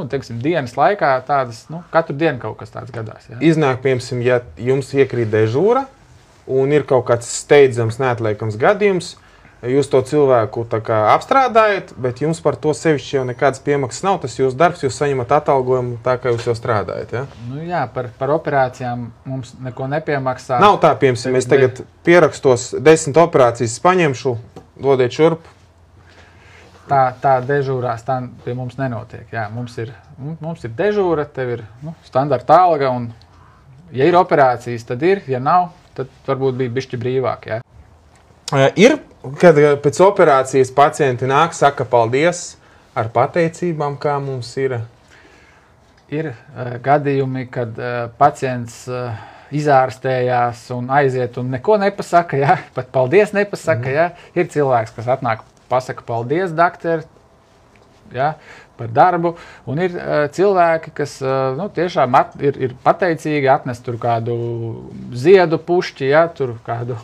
teiksim, dienas laikā, tādas, katru dienu kaut kas tāds gadās. Ja?
Iznāk, piemēram, ja jums iekrīt dežūra un ir kaut kāds steidzams, neatliekams gadījums, jūs to cilvēku tā kā apstrādājat, bet jums par to sevišķi jau nekādas piemaksas nav, tas jūsu darbs, jūs saņemat atalgojumu tā, kā jūs jau strādājat, ja?
Jā, par operācijām mums neko nepiemaksā.
Nav tā, piemēram, es tagad pierakstos 10 operācijas paņemšu, dodiet šurp.
Tā dežūrās, tā pie mums nenotiek. Jā, mums ir dežūra, tev ir standarta alga, un ja ir operācijas, tad ir, ja nav, tad varbūt bija bišķi brīvāk. Jā.
Ir, kad pēc operācijas pacienti nāk, saka paldies ar pateicībām, kā mums ir?
Ir gadījumi, kad pacients izārstējās un aiziet un neko nepasaka, jā, pat paldies nepasaka. Jā. Ir cilvēks, kas atnāk, pasaka paldies, doktor, jā, par darbu, un ir cilvēki, kas tiešām ir pateicīgi, atnes tur kādu ziedu pušķi, jā, tur kādu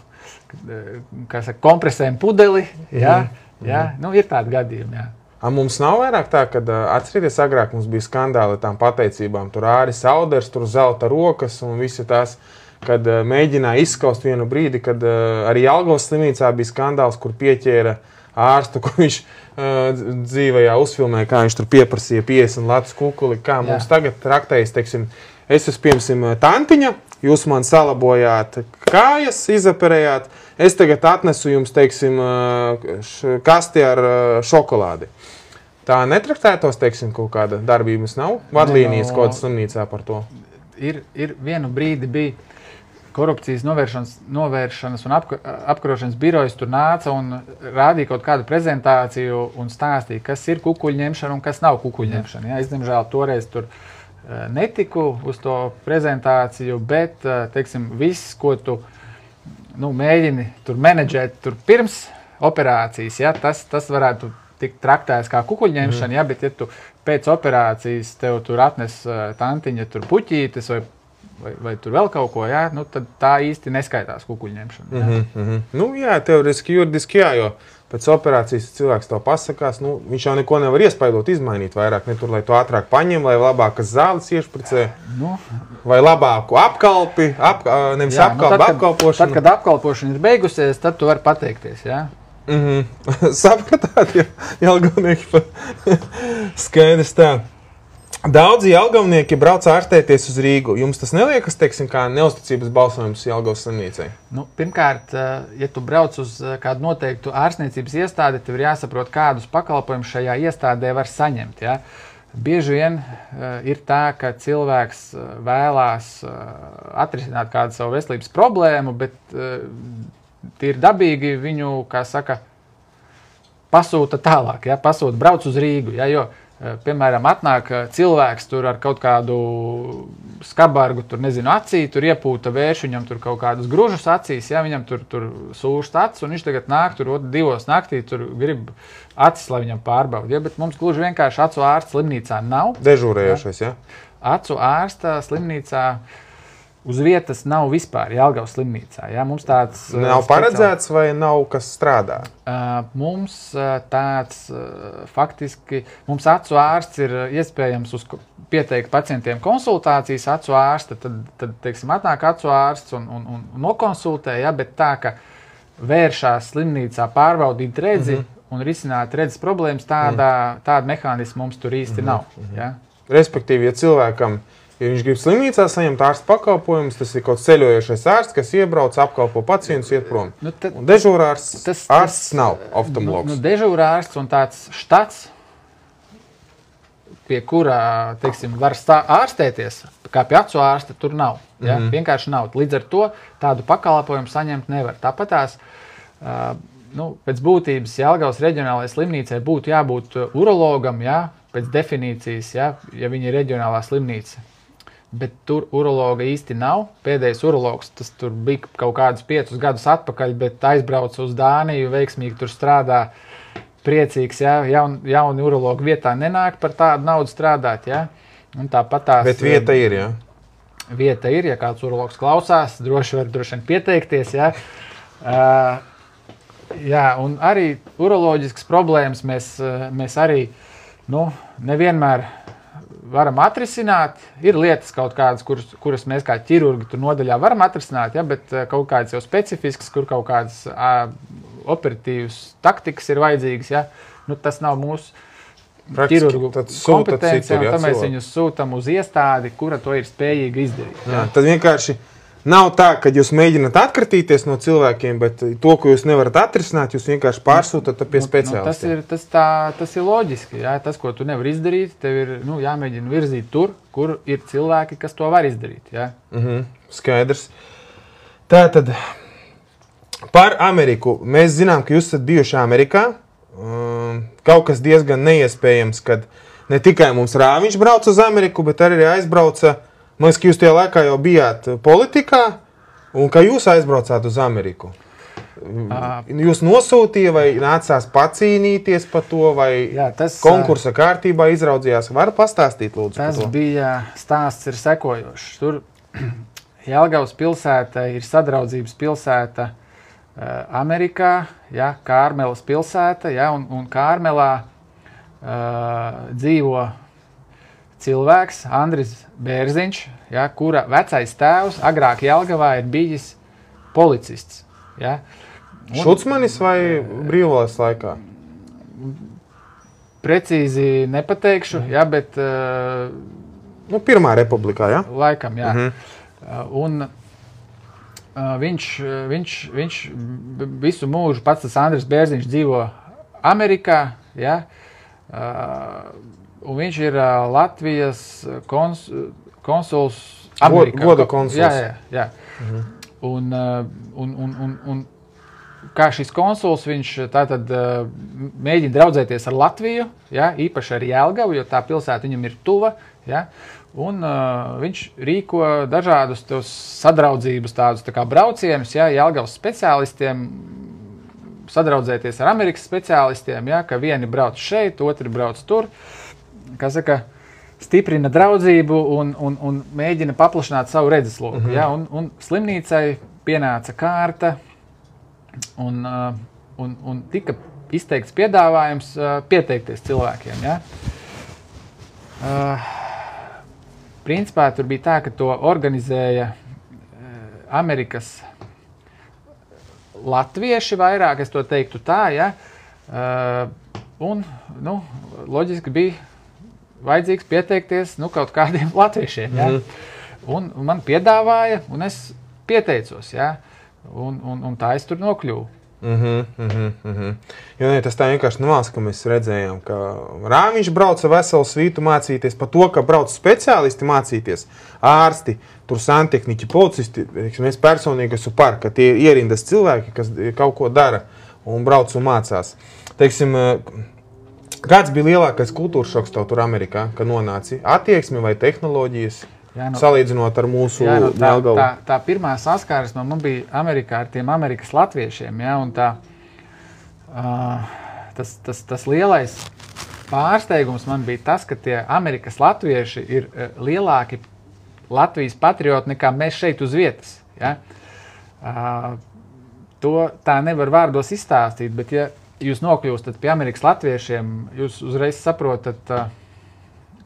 kompresēm pudeli, jā, ir tādi gadījumi, jā.
Mums nav vairāk tā, kad atcerieties, agrāk mums bija skandāli tām pateicībām, tur Āris Auders, tur zelta rokas un visi tās, kad mēģināja izskaust vienu brīdi, kad arī Jelgavas slimnīcā bija skandāls, kur pieķēra ārstu, kur viņš dzīvajā uzfilmēja, kā viņš tur pieprasīja 50 latus kukuli, kā mums tagad traktējas, teiksim, es esmu, piemēram, tantiņa, jūs man salabojāt kājas, izoperējāt, es tagad atnesu jums, teiksim, kasti ar šokolādi. Tā netraktētos, teiksim, kaut kāda darbības nav? Vadlīnijas kaut kāda slimnīcā par to?
Ir vienu brīdi bija korupcijas novēršanas un apkarošanas birojas tur nāca un rādīja kaut kādu prezentāciju un stāstīja, kas ir kukuļņemšana un kas nav kukuļņemšana. Ja, es, diemžēl, toreiz tur netiku uz to prezentāciju, bet, teiksim, viss, ko tu mēģini tur menedžēt tur pirms operācijas, ja, tas varētu tikt traktēts kā kukuļņemšana, ja, bet ja tu pēc operācijas tev tur atnes tantiņa tur puķītes vai tur vēl kaut ko, ja, tad tā īsti neskaitās kukuļņemšana. Ja.
Jā, teoretiski, juridiski jā, jo pēc operācijas cilvēks to pasakās, viņš jau neko nevar iespaidot, izmainīt vairāk, ne tur, lai to ātrāk paņem, lai labākas zāles iešpricē, vai labāku apkalpi, nevis apkalpi, apkalpošanu.
Tad, kad apkalpošana ir beigusies, tad tu vari pateikties, jā?
Sapratāt, jelgavnieki skaidrs tā. Daudzi jelgavnieki brauc ārstēties uz Rīgu. Jums tas neliekas, teiksim, kā neusticības balsojums Jelgavas slimnīcai?
Pirmkārt, ja tu brauc uz kādu noteiktu ārstniecības iestādi, tev ir jāsaprot, kādus pakalpojumus šajā iestādē var saņemt. Ja? Bieži vien ir tā, ka cilvēks vēlās atrisināt kādu savu veselības problēmu, bet ir dabīgi viņu, kā saka, pasūta tālāk, ja? Pasūta brauc uz Rīgu, ja? Jo piemēram, atnāk cilvēks tur ar kaut kādu skabargu, tur nezinu, acī, tur iepūta vērš, viņam tur kaut kādus gružus acīs, ja, viņam tur sūžst acis, un viņš tagad nāk tur 2 naktī, tur grib acis, lai viņam pārbaud, ja, bet mums gluži vienkārši acu ārsta slimnīcā nav.
Dežūrējošais, ja?
Acu ārsta slimnīcā uz vietas nav vispār Jelgavas slimnīcā. Ja? Mums tāds
nav paredzēts vai nav kas strādā?
Mums tāds faktiski, mums acu ārsts ir iespējams pieteikt pacientiem konsultācijas acu ārsta, tad teiksim, atnāk acu ārsts un nokonsultē, ja? Bet tā, ka vēršās slimnīcā pārbaudīt redzi un risināt redzes problēmas, tāda mehānisma mums tur īsti nav. Ja?
Respektīvi, ja cilvēkam ja viņš grib slimnīcā saņemt ārsta pakalpojumus, tas ir kaut ceļojošais ārsts, kas iebrauc, apkalpo pacientus, iet prom. Un dežūrārsts ārsts nav oftalmologs.
Dežūrārsts un tāds štats, pie kura, teiksim, var ārstēties, kā pie acu ārsta, tur nav. Ja? Vienkārši nav. Līdz ar to tādu pakalpojumu saņemt nevar. Tāpatās, pēc būtības Jelgavas reģionālajai slimnīcai būtu jābūt urologam, ja? Pēc definīcijas, ja viņi ir reģionālā slimnīca. Bet tur urologa īsti nav. Pēdējais urologs, tas tur bija kaut kādus 5 gadus atpakaļ, bet aizbrauca uz Dāniju, veiksmīgi tur strādā, priecīgs, ja, jauni urologi vietā nenāk par tādu naudu strādāt, ja. Un tāpat tās...
Bet vieta ir, ja?
Vieta ir, ja kāds urologs klausās, droši vien pieteikties, ja. Jā, un arī uroloģiskas problēmas mēs arī, nevienmēr varam atrisināt. Ir lietas kaut kādas, kuras mēs kā ķirurgi tur nodaļā varam atrisināt, ja, bet kaut kādas jau specifiskas, kur kaut kādas operatīvas taktikas ir vajadzīgas, ja. Tas nav mūsu ķirurgu kompetence, un tad mēs viņus sūtam uz iestādi, kura to ir spējīga izdarīt. Ja.
Tad vienkārši nav tā, ka jūs mēģināt atkritīties no cilvēkiem, bet to, ko jūs nevarat atrisināt, jūs vienkārši pārsūtat pie speciālistiem.
Tas ir loģiski. Jā. Tas, ko tu nevari izdarīt, tev ir jāmēģina virzīt tur, kur ir cilvēki, kas to var izdarīt. Jā.
Skaidrs. Tātad par Ameriku. Mēs zinām, ka jūs esat bijuši Amerikā. Kaut kas diezgan neiespējams, kad ne tikai mums Rāviņš brauc uz Ameriku, bet arī aizbrauca. Man liekas, ka jūs tajā laikā jau bijāt politikā, un ka jūs aizbraucāt uz Ameriku. Jūs nosūtīja vai nācās pacīnīties par to, vai konkursa kārtībā izraudzījās? Var pastāstīt, lūdzu, par to?
Tas bija stāsts ir sekojošs. Tur Jelgavas pilsēta ir sadraudzības pilsēta Amerikā, ja, Kārmelas pilsēta, ja, un Kārmelā dzīvo cilvēks, Andris Bērziņš, ja, kura vecais tēvs agrāk Jelgavā ir bijis policists. Ja.
Šucmanis vai brīvvalsts laikā?
Precīzi nepateikšu, ja, bet...
Pirmā republikā, ja?
Laikam, jā. Un viņš visu mūžu, pats tas Andris Bērziņš dzīvo Amerikā, ja, un viņš ir Latvijas konsuls Amerikā.
Goda konsuls.
Jā. Un kā šis konsuls, viņš tātad mēģina draudzēties ar Latviju, ja, īpaši ar Jelgavu, jo tā pilsēta viņam ir tuva, ja, un viņš rīko dažādus sadraudzības tādus tā kā braucienus, ja, Jelgavas speciālistiem, sadraudzēties ar Amerikas speciālistiem, ja, ka vieni brauc šeit, otri brauc tur. Kā saka, stiprina draudzību un mēģina paplašināt savu redzesloku. Ja? Un slimnīcai pienāca kārta un tika izteikts piedāvājums pieteikties cilvēkiem. Ja? Principā tur bija tā, ka to organizēja Amerikas latvieši vairāk, es to teiktu tā, ja? Un loģiski bija vajadzīgs pieteikties kaut kādiem latviešiem. Ja? Un man piedāvāja, un es pieteicos. Ja? Un tā es tur nokļuvu.
Jo tas tā vienkārši nemās, ka mēs redzējām, ka Rāviņš brauca veselu svītu mācīties par to, ka brauc speciālisti mācīties, ārsti, tur santehniķi, policisti, mēs personīgi esmu par, ka tie ierindas cilvēki, kas kaut ko dara un brauc un mācās. Teiksim, Kāds bija lielākais kultūras šoks tev tur Amerikā, kad nonāci? Attieksme vai tehnoloģijas, salīdzinot ar mūsu Jelgavu?
Tā pirmā saskarsme man bija Amerikā ar tiem Amerikas latviešiem, ja, un tas lielais pārsteigums man bija tas, ka tie Amerikas latvieši ir lielāki Latvijas patrioti nekā mēs šeit uz vietas. Ja. To tā nevar vārdos izstāstīt, bet ja jūs nokļūstat pie Amerikas latviešiem, jūs uzreiz saprotat,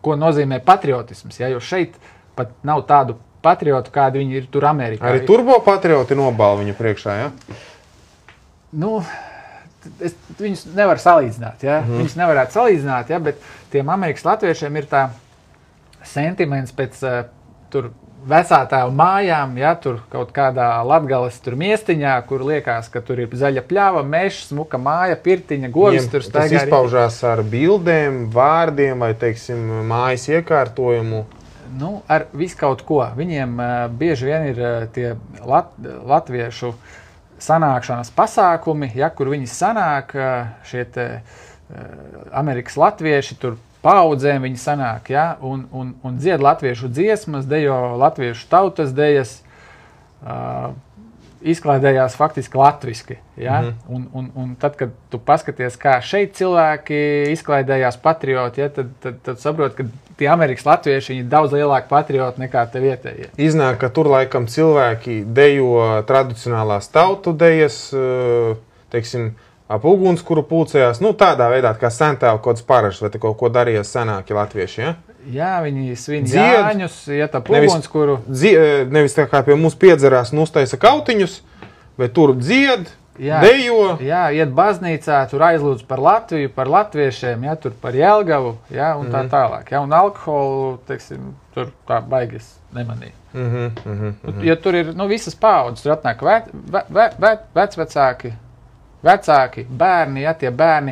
ko nozīmē patriotisms. Ja? Jo šeit pat nav tādu patriotu, kādi viņi ir tur Amerikā.
Arī turbo patrioti nobāla viņu priekšā, ja?
Nu, viņus nevar salīdzināt, ja? Viņus nevarētu salīdzināt, ja? Bet tiem Amerikas latviešiem ir tā sentiments pēc tur vecātāju mājām, ja, tur kaut kādā Latgales tur miestiņā, kur liekas, ka tur ir zaļa pļava, mežs, smuka māja, pirtiņa, govis tur staigā.
Tas izpaužās ar bildēm, vārdiem vai, teiksim, mājas iekārtojumu?
Nu, ar visu kaut ko. Viņiem bieži vien ir tie latviešu sanākšanas pasākumi, ja, kur viņi sanāk, šie te Amerikas latvieši tur paudzēm viņi sanāk, ja, un dzied latviešu dziesmas, dejo latviešu tautas dejas, izklaidējās faktiski latviski. Ja, un tad, kad tu paskaties, kā šeit cilvēki izklaidējās patrioti, ja, tad saprot, ka tie Amerikas latvieši viņi ir daudz lielāki patrioti nekā te vietējie.
Iznāk, ka tur laikam cilvēki dejo tradicionālās tautu dejas, teiksim, ap ugunskuru pulcējās, nu tādā veidā, kā sentēva kaut kāds parašs, vai te kaut ko darījās senāki latvieši, ja?
Jā, viņi svin Jāņus, iet ap ugunskuru.
Nevis tā kā pie mums piedzerās un uztaisa kautiņus, bet tur dzied, dejo.
Jā, iet baznīcā, tur aizlūdz par Latviju, par latviešiem, ja, tur par Jelgavu, ja, un tā tālāk. Ja, un alkoholu, teiksim, tur tā baigas nemanīja. Jo tur ir, nu, visas paaudzes, tur atnāk vecāki, bērni, ja, tie bērni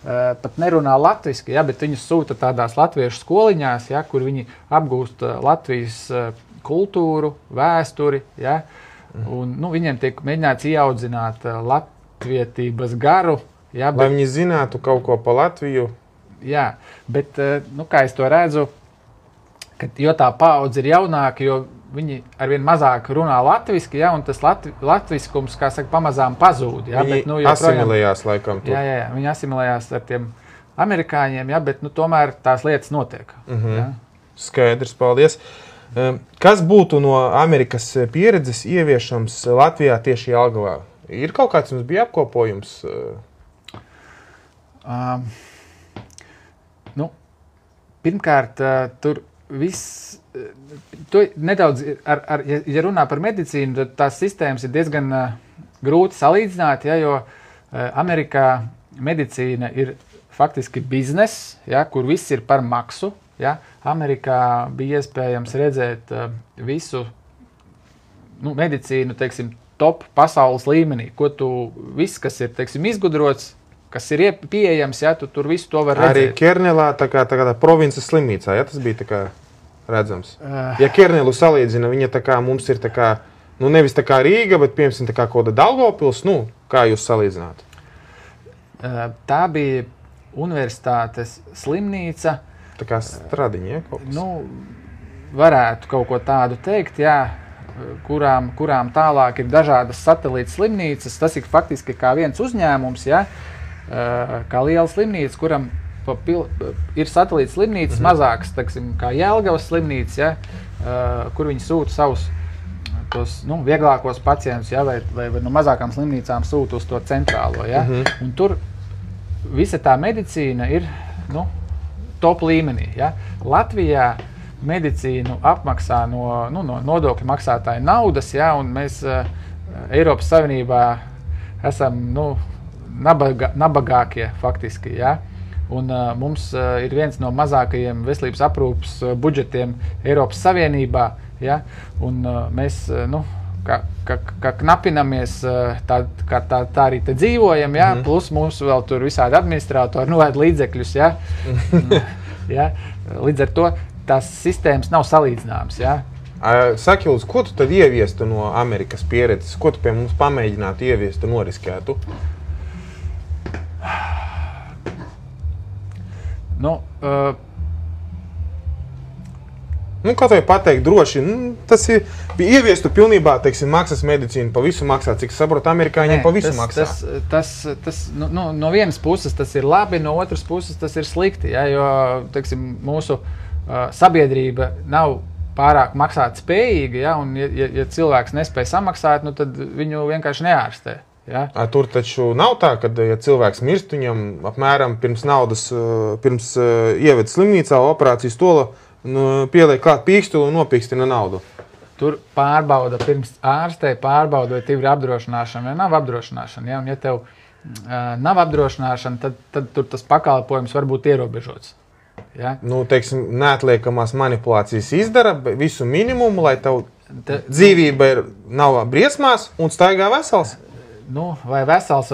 pat nerunā latviski, ja, bet viņus sūta tādās latviešu skoliņās, ja, kur viņi apgūst Latvijas kultūru, vēsturi, ja, un, nu, viņiem tiek mēģināts ieaudzināt latvietības garu. Ja,
lai viņi zinātu kaut ko pa Latviju.
Jā, bet, nu, kā es to redzu, jo tā paudze ir jaunāka, jo viņi arvien mazāk runā latviski, ja, un tas latviskums, kā saka, pamazām pazūd. Ja,
viņi
bet, nu,
asimilējās laikam.
Jā, viņi asimilējās ar tiem amerikāņiem, ja, bet, nu, tomēr tās lietas notiek. Ja.
Skaidrs, paldies. Kas būtu no Amerikas pieredzes ieviešams Latvijā tieši Jelgavā? Ir kaut kāds jums bija apkopojums?
Nu, pirmkārt, tur viss, to nedaudz, ja runā par medicīnu, tad tās sistēmas ir diezgan grūti salīdzināt, ja, jo Amerikā medicīna ir faktiski bizness, ja, kur viss ir par maksu. Ja. Amerikā bija iespējams redzēt visu medicīnu, teiksim, top pasaules līmenī, ko tu viss, kas ir, teiksim, izgudrots, kas ir pieejams, ja, tu tur visu to var redzēt.
Arī Kernelā, tā kā provinces slimnīcā, ja, tas bija tā kā redzams. Ja Kernelu salīdzina, viņa tā kā mums ir tā kā, nu nevis tā kā Rīga, bet piemēram tā kā kāda Daugavpils, nu, kā jūs salīdzināt?
Tā bija universitātes slimnīca.
Tā kā Stradiņa, ja, kaut kas?
Nu, varētu kaut ko tādu teikt, jā, kurām tālāk ir dažādas satelīta slimnīcas. Tas ir faktiski kā viens uzņēmums, ja, kā liela slimnīca, kuram ir satelīta slimnīcas mazākas, teiksim, kā Jelgavas slimnīca, ja, kur viņi sūta savus tos, nu, vieglākos pacientus, ja, vai no mazākām slimnīcām sūta uz to centrālo. Ja. Un tur visa tā medicīna ir, nu, top līmenī. Ja. Latvijā medicīnu apmaksā no nodokļu maksātāju naudas, ja, un mēs Eiropas Savienībā esam, nu, nabagākie faktiski, ja. Un mums ir viens no mazākajiem veselības aprūpas budžetiem Eiropas Savienībā, ja, un mēs, nu, kā knapinamies, tā arī te dzīvojam, ja, plus mums vēl tur visādi administratori noēd līdzekļus, ja, ja, līdz ar to tās sistēmas nav salīdzināmas, ja.
Saki, lūdzu, ko tu tad ieviestu no Amerikas pieredzes? Ko tu pie mums pamēģinātu ieviest un noriskētu? Kā tev pateikt droši, tas ir ieviestu pilnībā, teiksim, maksas medicīnu, pa visu maksā, cik saprotu, amerikāņiem pa visu maksā.
No vienas puses tas ir labi, no otras puses tas ir slikti, ja, jo, teiksim, mūsu sabiedrība nav pārāk maksāt spējīga, ja, un ja cilvēks nespēj samaksāt, tad viņu vienkārši neārstē. Ja.
Tur taču nav tā, ka, ja cilvēks mirst, viņam apmēram pirms ieved slimnīcā operācijas stola, pieliek klāt pīkstuli un nopīkstina naudu.
Tur pārbauda pirms ārstē, pārbauda, vai tev ir apdrošināšana vai nav apdrošināšana. Ja? Un ja tev nav apdrošināšana, tad tur tas pakalpojums var būt ierobežots. Ja?
Teiksim, neatliekamās manipulācijas izdara visu minimumu, lai tev dzīvība nav briesmās un staigā vesels.
Vai vesels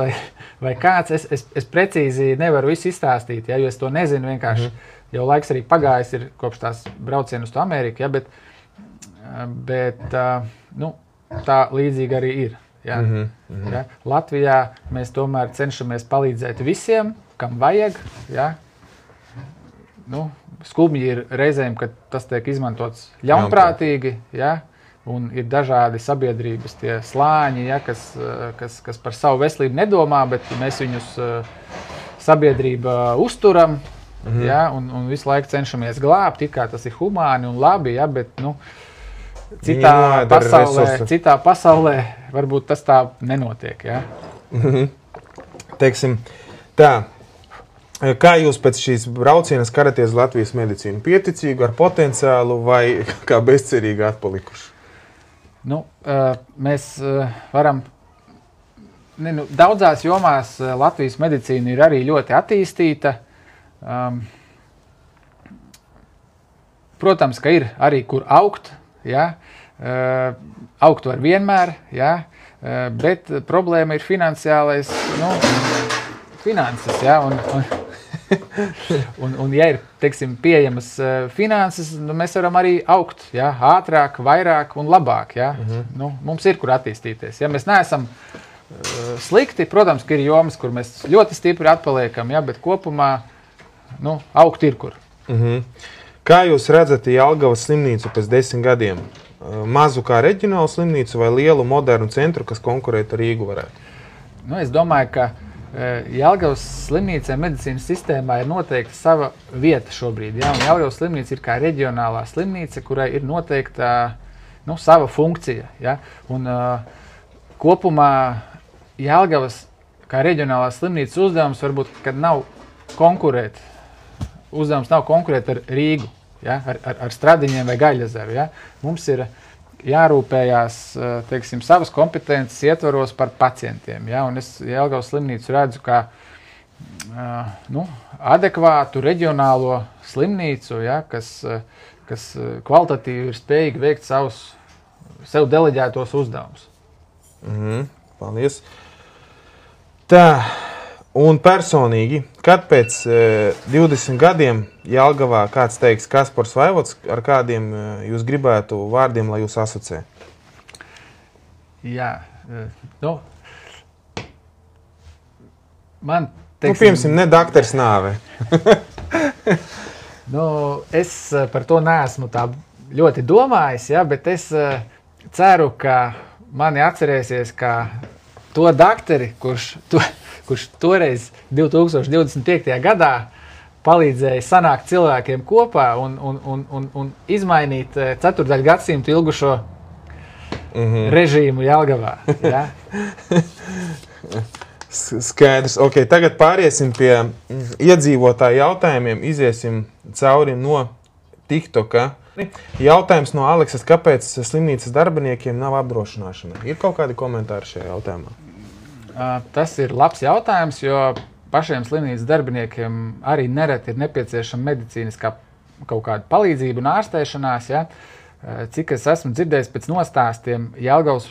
vai kāds, es precīzi nevaru visu izstāstīt, ja? Jo es to nezinu vienkārši. Jau laiks arī pagājis ir kopš tās braucienu uz to Ameriku, ja, bet tā līdzīgi arī ir. Ja. Ja. Latvijā mēs tomēr cenšamies palīdzēt visiem, kam vajag. Ja. Skumji ir reizēm, kad tas tiek izmantots ļaunprātīgi, ja, un ir dažādi sabiedrības tie slāņi, ja, kas par savu veselību nedomā, bet mēs viņus sabiedrība uzturam. Ja, un visu laiku cenšamies glābt, it kā tas ir humāni un labi, ja, bet citā pasaulē varbūt tas tā nenotiek. Ja.
Teiksim, tā, kā jūs pēc šīs braucienas karaties Latvijas medicīnu? Pieticīgu, ar potenciālu vai kā bezcerīgi atpalikuši?
Mēs varam... Daudzās jomās Latvijas medicīna ir arī ļoti attīstīta. Protams, ka ir arī kur augt, ja? Augt var vienmēr, ja? Bet problēma ir finansiālais, finanses, ja? Un ja ir, teiksim, pieejamas finanses, mēs varam arī augt, ja? Ātrāk, vairāk un labāk, ja? Mums ir kur attīstīties, ja? Mēs neesam slikti, protams, ka ir jomas, kur mēs ļoti stipri atpaliekam, ja? Bet kopumā augt ir kur.
Kā jūs redzat Jelgavas slimnīcu pēc 10 gadiem? Mazu kā reģionālu slimnīcu vai lielu modernu centru, kas konkurēt ar Rīgu varētu?
Es domāju, ka Jelgavas slimnīcai medicīnas sistēmā ir noteikta sava vieta šobrīd. Ja? Un Jelgavas slimnīca ir kā reģionālā slimnīca, kurai ir noteikta sava funkcija. Ja? Un kopumā Jelgavas kā reģionālā slimnīcas uzdevums varbūt, kad nav konkurēt. Uzdevums nav konkurēt ar Rīgu, ja? ar Stradiņiem vai Gaļezeru. Ja? Mums ir jārūpējās, teiksim, savas kompetences ietvaros par pacientiem. Ja? Un es Jelgavas slimnīcu redzu kā adekvātu reģionālo slimnīcu, ja? kas kvalitatīvi ir spējīgi veikt savus sev deleģētos uzdevumus.
Paldies. Tā. Un personīgi, kad pēc 20 gadiem Jelgavā kāds teiks Kaspars Vaivods, ar kādiem jūs gribētu vārdiem, lai jūs asociē?
Jā, man, teiksim...
piemēram, ne dakters nāve.
Es par to neesmu tā ļoti domājis, ja, bet es ceru, ka mani atcerēsies kā to dakteri, kurš toreiz 2025. gadā palīdzēja sanākt cilvēkiem kopā un izmainīt 4. gadsimtu ilgušo režīmu Jelgavā. Ja?
Skaidrs. Okay, tagad pāriesim pie iedzīvotāju jautājumiem. Iziesim cauri no TikToka. Jautājums no Aleksas, kāpēc slimnīcas darbiniekiem nav apdrošināšana? Ir kaut kādi komentāri šajā jautājumā?
Tas ir labs jautājums, jo pašiem slimnīcas darbiniekiem arī nereti ir nepieciešama medicīniskā kaut kāda palīdzība un ārstēšanās. Ja? Cik es esmu dzirdējis pēc nostāstiem, Jelgavas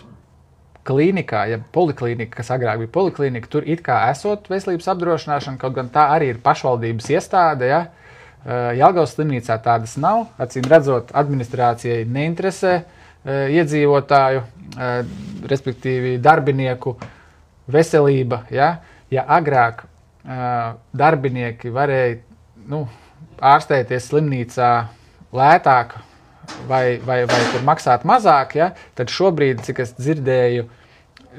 klīnikā, ja poliklīnika, kas agrāk bija poliklīnika, tur it kā esot veselības apdrošināšana, kaut gan tā arī ir pašvaldības iestāde. Ja? Jelgavas slimnīcā tādas nav. Acīm redzot, administrācijai neinteresē iedzīvotāju, respektīvi darbinieku veselība. Ja agrāk darbinieki varēja ārstēties slimnīcā lētāk vai tur maksāt mazāk, ja, tad šobrīd, cik es dzirdēju,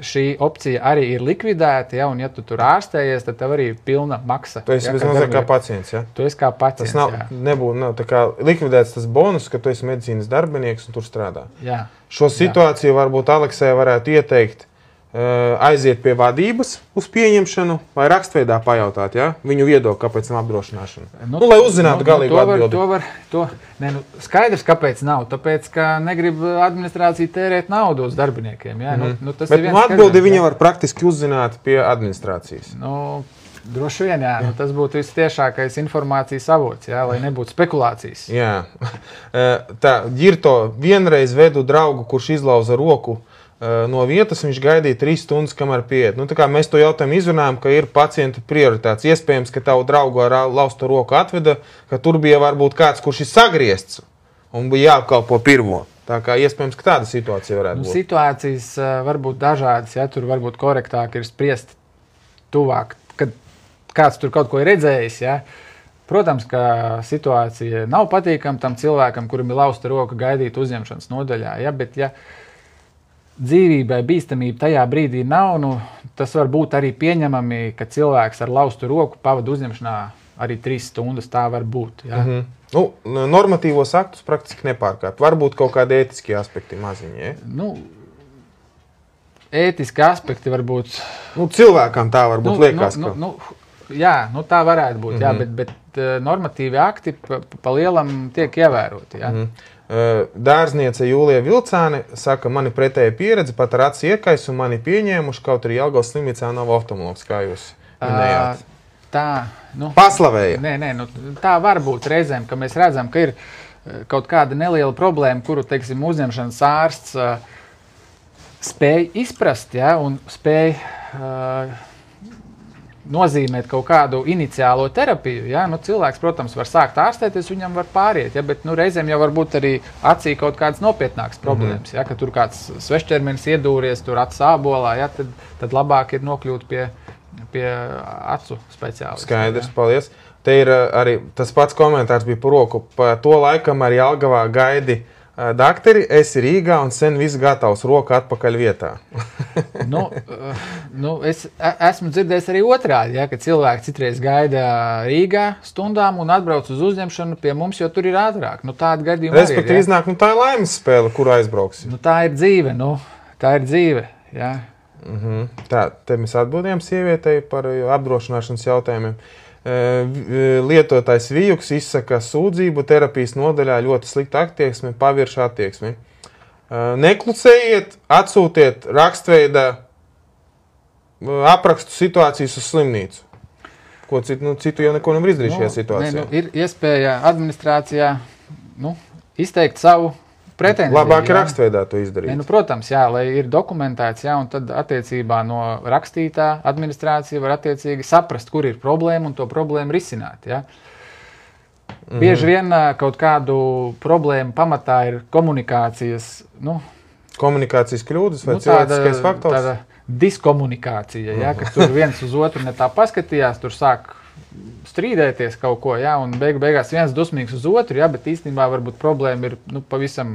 šī opcija arī ir likvidēta, ja, un ja tu tur ārstējies, tad tev arī ir pilna maksa.
Tu esi kā pacients, ja?
Tu esi kā pacients,
tas nebūtu tā kā likvidēts tas bonus, ka tu esi medicīnas darbinieks un tur strādā.
Jā.
Šo situāciju varbūt Aleksei varētu ieteikt aiziet pie vadības uz pieņemšanu vai rakstveidā pajautāt, ja? Viņu viedokli, kāpēc nav apdrošināšana. Lai uzzinātu galīgu atbildi.
Skaidrs, kāpēc nav. Tāpēc, ka negrib administrācija tērēt naudu uz darbiniekiem. Ja? Tas
Bet atbildi viņa var praktiski uzzināt pie administrācijas.
Droši vien, jā. Tas būtu vistiešākais informācijas avots, jā, lai nebūtu spekulācijas.
Jā. Tā, Ģirto vienreiz vedu draugu, kurš izlauza roku no vietas, viņš gaidīja 3 stundas, kamēr pieiet. Tā kā mēs to jautājumu izrunājam, ka ir pacientu prioritāts. Iespējams, ka tavu draugu ar lausto roku atveda, ka tur bija varbūt kāds, kurš ir sagriezts un bija jāapkalpo pirmo. Tā kā iespējams, ka tāda situācija varētu būt.
Situācijas var būt dažādas, ja tur varbūt korektāk ir spriest tuvāk, kad kāds tur kaut ko ir redzējis, ja. Protams, ka situācija nav patīkama tam cilvēkam, kurim ir lausta roka gaidīt uzņemšanas nodaļā, ja, bet ja dzīvībai bīstamība tajā brīdī nav, tas var būt arī pieņemami, ka cilvēks ar laustu roku pavada uzņemšanā arī 3 stundas, tā var būt. Ja?
Normatīvos aktus praktiski nepārkāp. Varbūt kaut kādi ētiskie aspekti maziņi, ja?
Ētiski aspekti varbūt...
cilvēkam tā varbūt liekas, ka...
Jā, tā varētu būt, jā, bet normatīvi akti pa lielam tiek ievēroti, jā.
Dārzniece Jūlija Vilcāne saka, mani pretēja pieredze, pat ar aci iekais un mani pieņēmuši, kaut arī Jelgavas slimnīcā nav oftalmologs, kā jūs minējāt. Paslavēja.
Nē, tā var būt reizēm, ka mēs redzam, ka ir kaut kāda neliela problēma, kuru, teiksim, uzņemšanas ārsts spēj izprast, ja, un spēj nozīmēt kaut kādu iniciālo terapiju. Ja? Cilvēks, protams, var sākt ārstēties, viņam var pāriet, ja? Bet reizēm jau var būt arī acī kaut kādas nopietnākas problēmas. Ja? Ka tur kāds svešķermenis iedūries, tur acu sābolā, ja? Tad labāk ir nokļūt pie acu speciālista.
Skaidrs, ja? Paldies. Te ir arī tas pats komentārs bija par roku. Pa to laikam arī Jelgavā gaidi dakteri, esi Rīgā un sen viss gatavs, roka atpakaļ vietā.
Es esmu dzirdējis arī otrādi, ja, ka cilvēki citreiz gaida Rīgā stundām un atbrauc uz uzņemšanu pie mums, jo tur ir ātrāk. Tāda gadījuma arī ir.
Respektīvi iznāk, tā ir laimes spēle, kur aizbrauksi.
Tā ir dzīve, tā ir dzīve, jā.
Tā, te mēs atbildējām sievietei par apdrošināšanas jautājumiem. Lietotājs Vijuks izsaka sūdzību terapijas nodaļā ļoti slikta attieksme, pavirša attieksmi. Neklucējiet, atsūtiet rakstveida aprakstu situācijas uz slimnīcu. Ko citu jau neko nevar izdarīt šajā situācijā.
Ir iespēja administrācijā izteikt savu pretenziju.
Labāk ir rakstveidā to izdarīt.
Protams, jā, lai ir dokumentēts, jā, un tad attiecībā no rakstītā administrācija var attiecīgi saprast, kur ir problēma un to problēmu risināt. Jā. Bieži vien kaut kādu problēmu pamatā ir komunikācijas,
komunikācijas kļūdas vai cilvēciskais faktors?
Tāda diskomunikācija, jā, ka tur viens uz otru ne tā paskatījās, tur sāk strīdēties kaut ko, ja, un beigās viens dusmīgs uz otru, ja, bet īstenībā varbūt problēma ir pavisam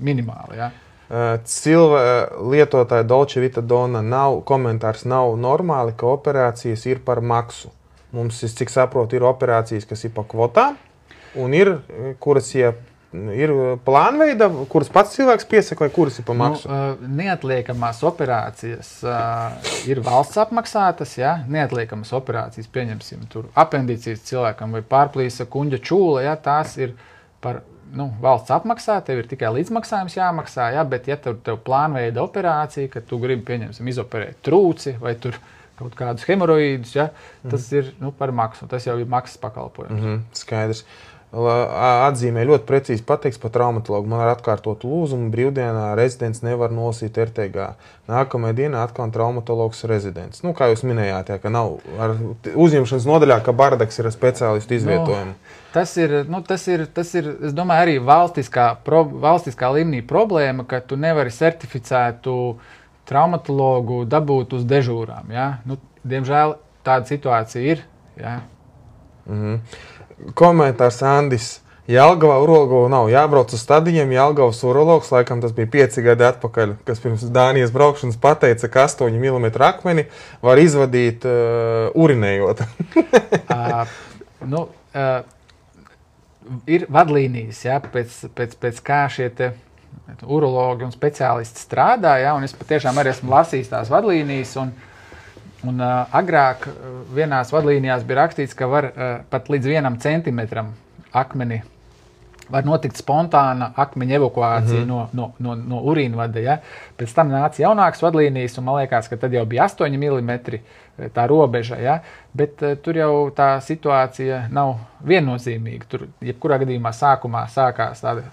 minimāla. Ja.
Lietotāja Dolce Vita Donna komentārs nav normāli, ka operācijas ir par maksu. Mums, cik saprotu, ir operācijas, kas ir pa kvotām, un ir, kuras ir plānveida, kuras pats cilvēks piesaka, vai kuras ir pa maksu?
Neatliekamās operācijas ir valsts apmaksātas, ja? Neatliekamas operācijas, pieņemsim, tur apendicīts cilvēkam vai pārplīsa kuņģa čūla, ja? Tās ir par valsts apmaksā, tev ir tikai līdzmaksājums jāmaksā, ja? Bet ja tev plānveida operācija, ka tu gribi, pieņemsim, izoperēt trūci vai tur kaut kādus hemoroīdus, ja? Tas ir par maksu, tas jau ir maksas pakalpojums.
Skaidrs. Atzīmē ļoti precīzi pateiks par traumatologu. Man ar atkārtotu lūzumu brīvdienā rezidents nevar nolasīt RTG. Nākamajā dienā atkal traumatologs rezidents. Kā jūs minējāt, ka nav ar uzņemšanas nodaļā, ka bardaks ir ar speciālistu izvietojumu.
Tas ir, es domāju, arī valstiskā līmenī problēma, ka tu nevari certificētu traumatologu dabūt uz dežūrām. Ja? Diemžēl tāda situācija ir. Ja?
komentārs Andis. Jelgavā urologu nav jābrauc uz stadiņiem. Jelgavas urologs, laikam tas bija 5 gadi atpakaļ, kas pirms Dānijas braukšanas pateica, ka 8 mm akmeni var izvadīt urinējot.
Ir vadlīnijas, ja, pēc kā šie te urologi un speciālisti strādā, ja, un es patiešām arī esmu lasījis tās vadlīnijas, un agrāk vienās vadlīnijās bija rakstīts, ka var pat līdz 1 centimetram akmeni var notikt spontāna akmeņa evakuācija no urīnvada. Ja? Pēc tam nāca jaunākas vadlīnijas, un man liekas, ka tad jau bija 8 mm tā robeža. Ja? Bet tur jau tā situācija nav viennozīmīga. Tur, jebkurā gadījumā, sākumā sākās tāda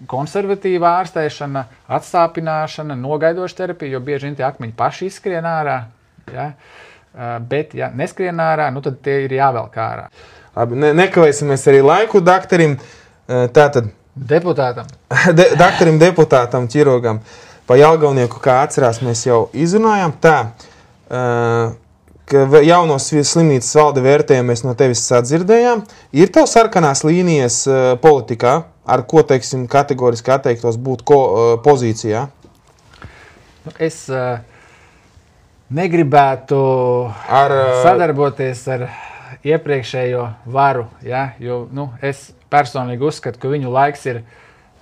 konservatīva ārstēšana, atsāpināšana, nogaidoša terapija, jo bieži vien tie akmeņi paši izskrien ārā. Ja? Bet, ja neskrien ārā, nu tad tie ir jāvelk ārā.
Labi, nekavēsimies arī laiku daktarim. Tātad
deputātam.
Daktarim deputātam, ķirurgam. Pa Jelgavnieku, kā atcerās, mēs jau izrunājām. Tā, ka jaunos slimnīcas valde vērtējumu mēs no tevis sadzirdējām. Ir tev sarkanās līnijas politikā, ar ko, teiksim, kategoriski atteiktos būt pozīcijā?
Es negribētu sadarboties ar iepriekšējo varu, ja? Jo es personīgi uzskatu, ka viņu laiks ir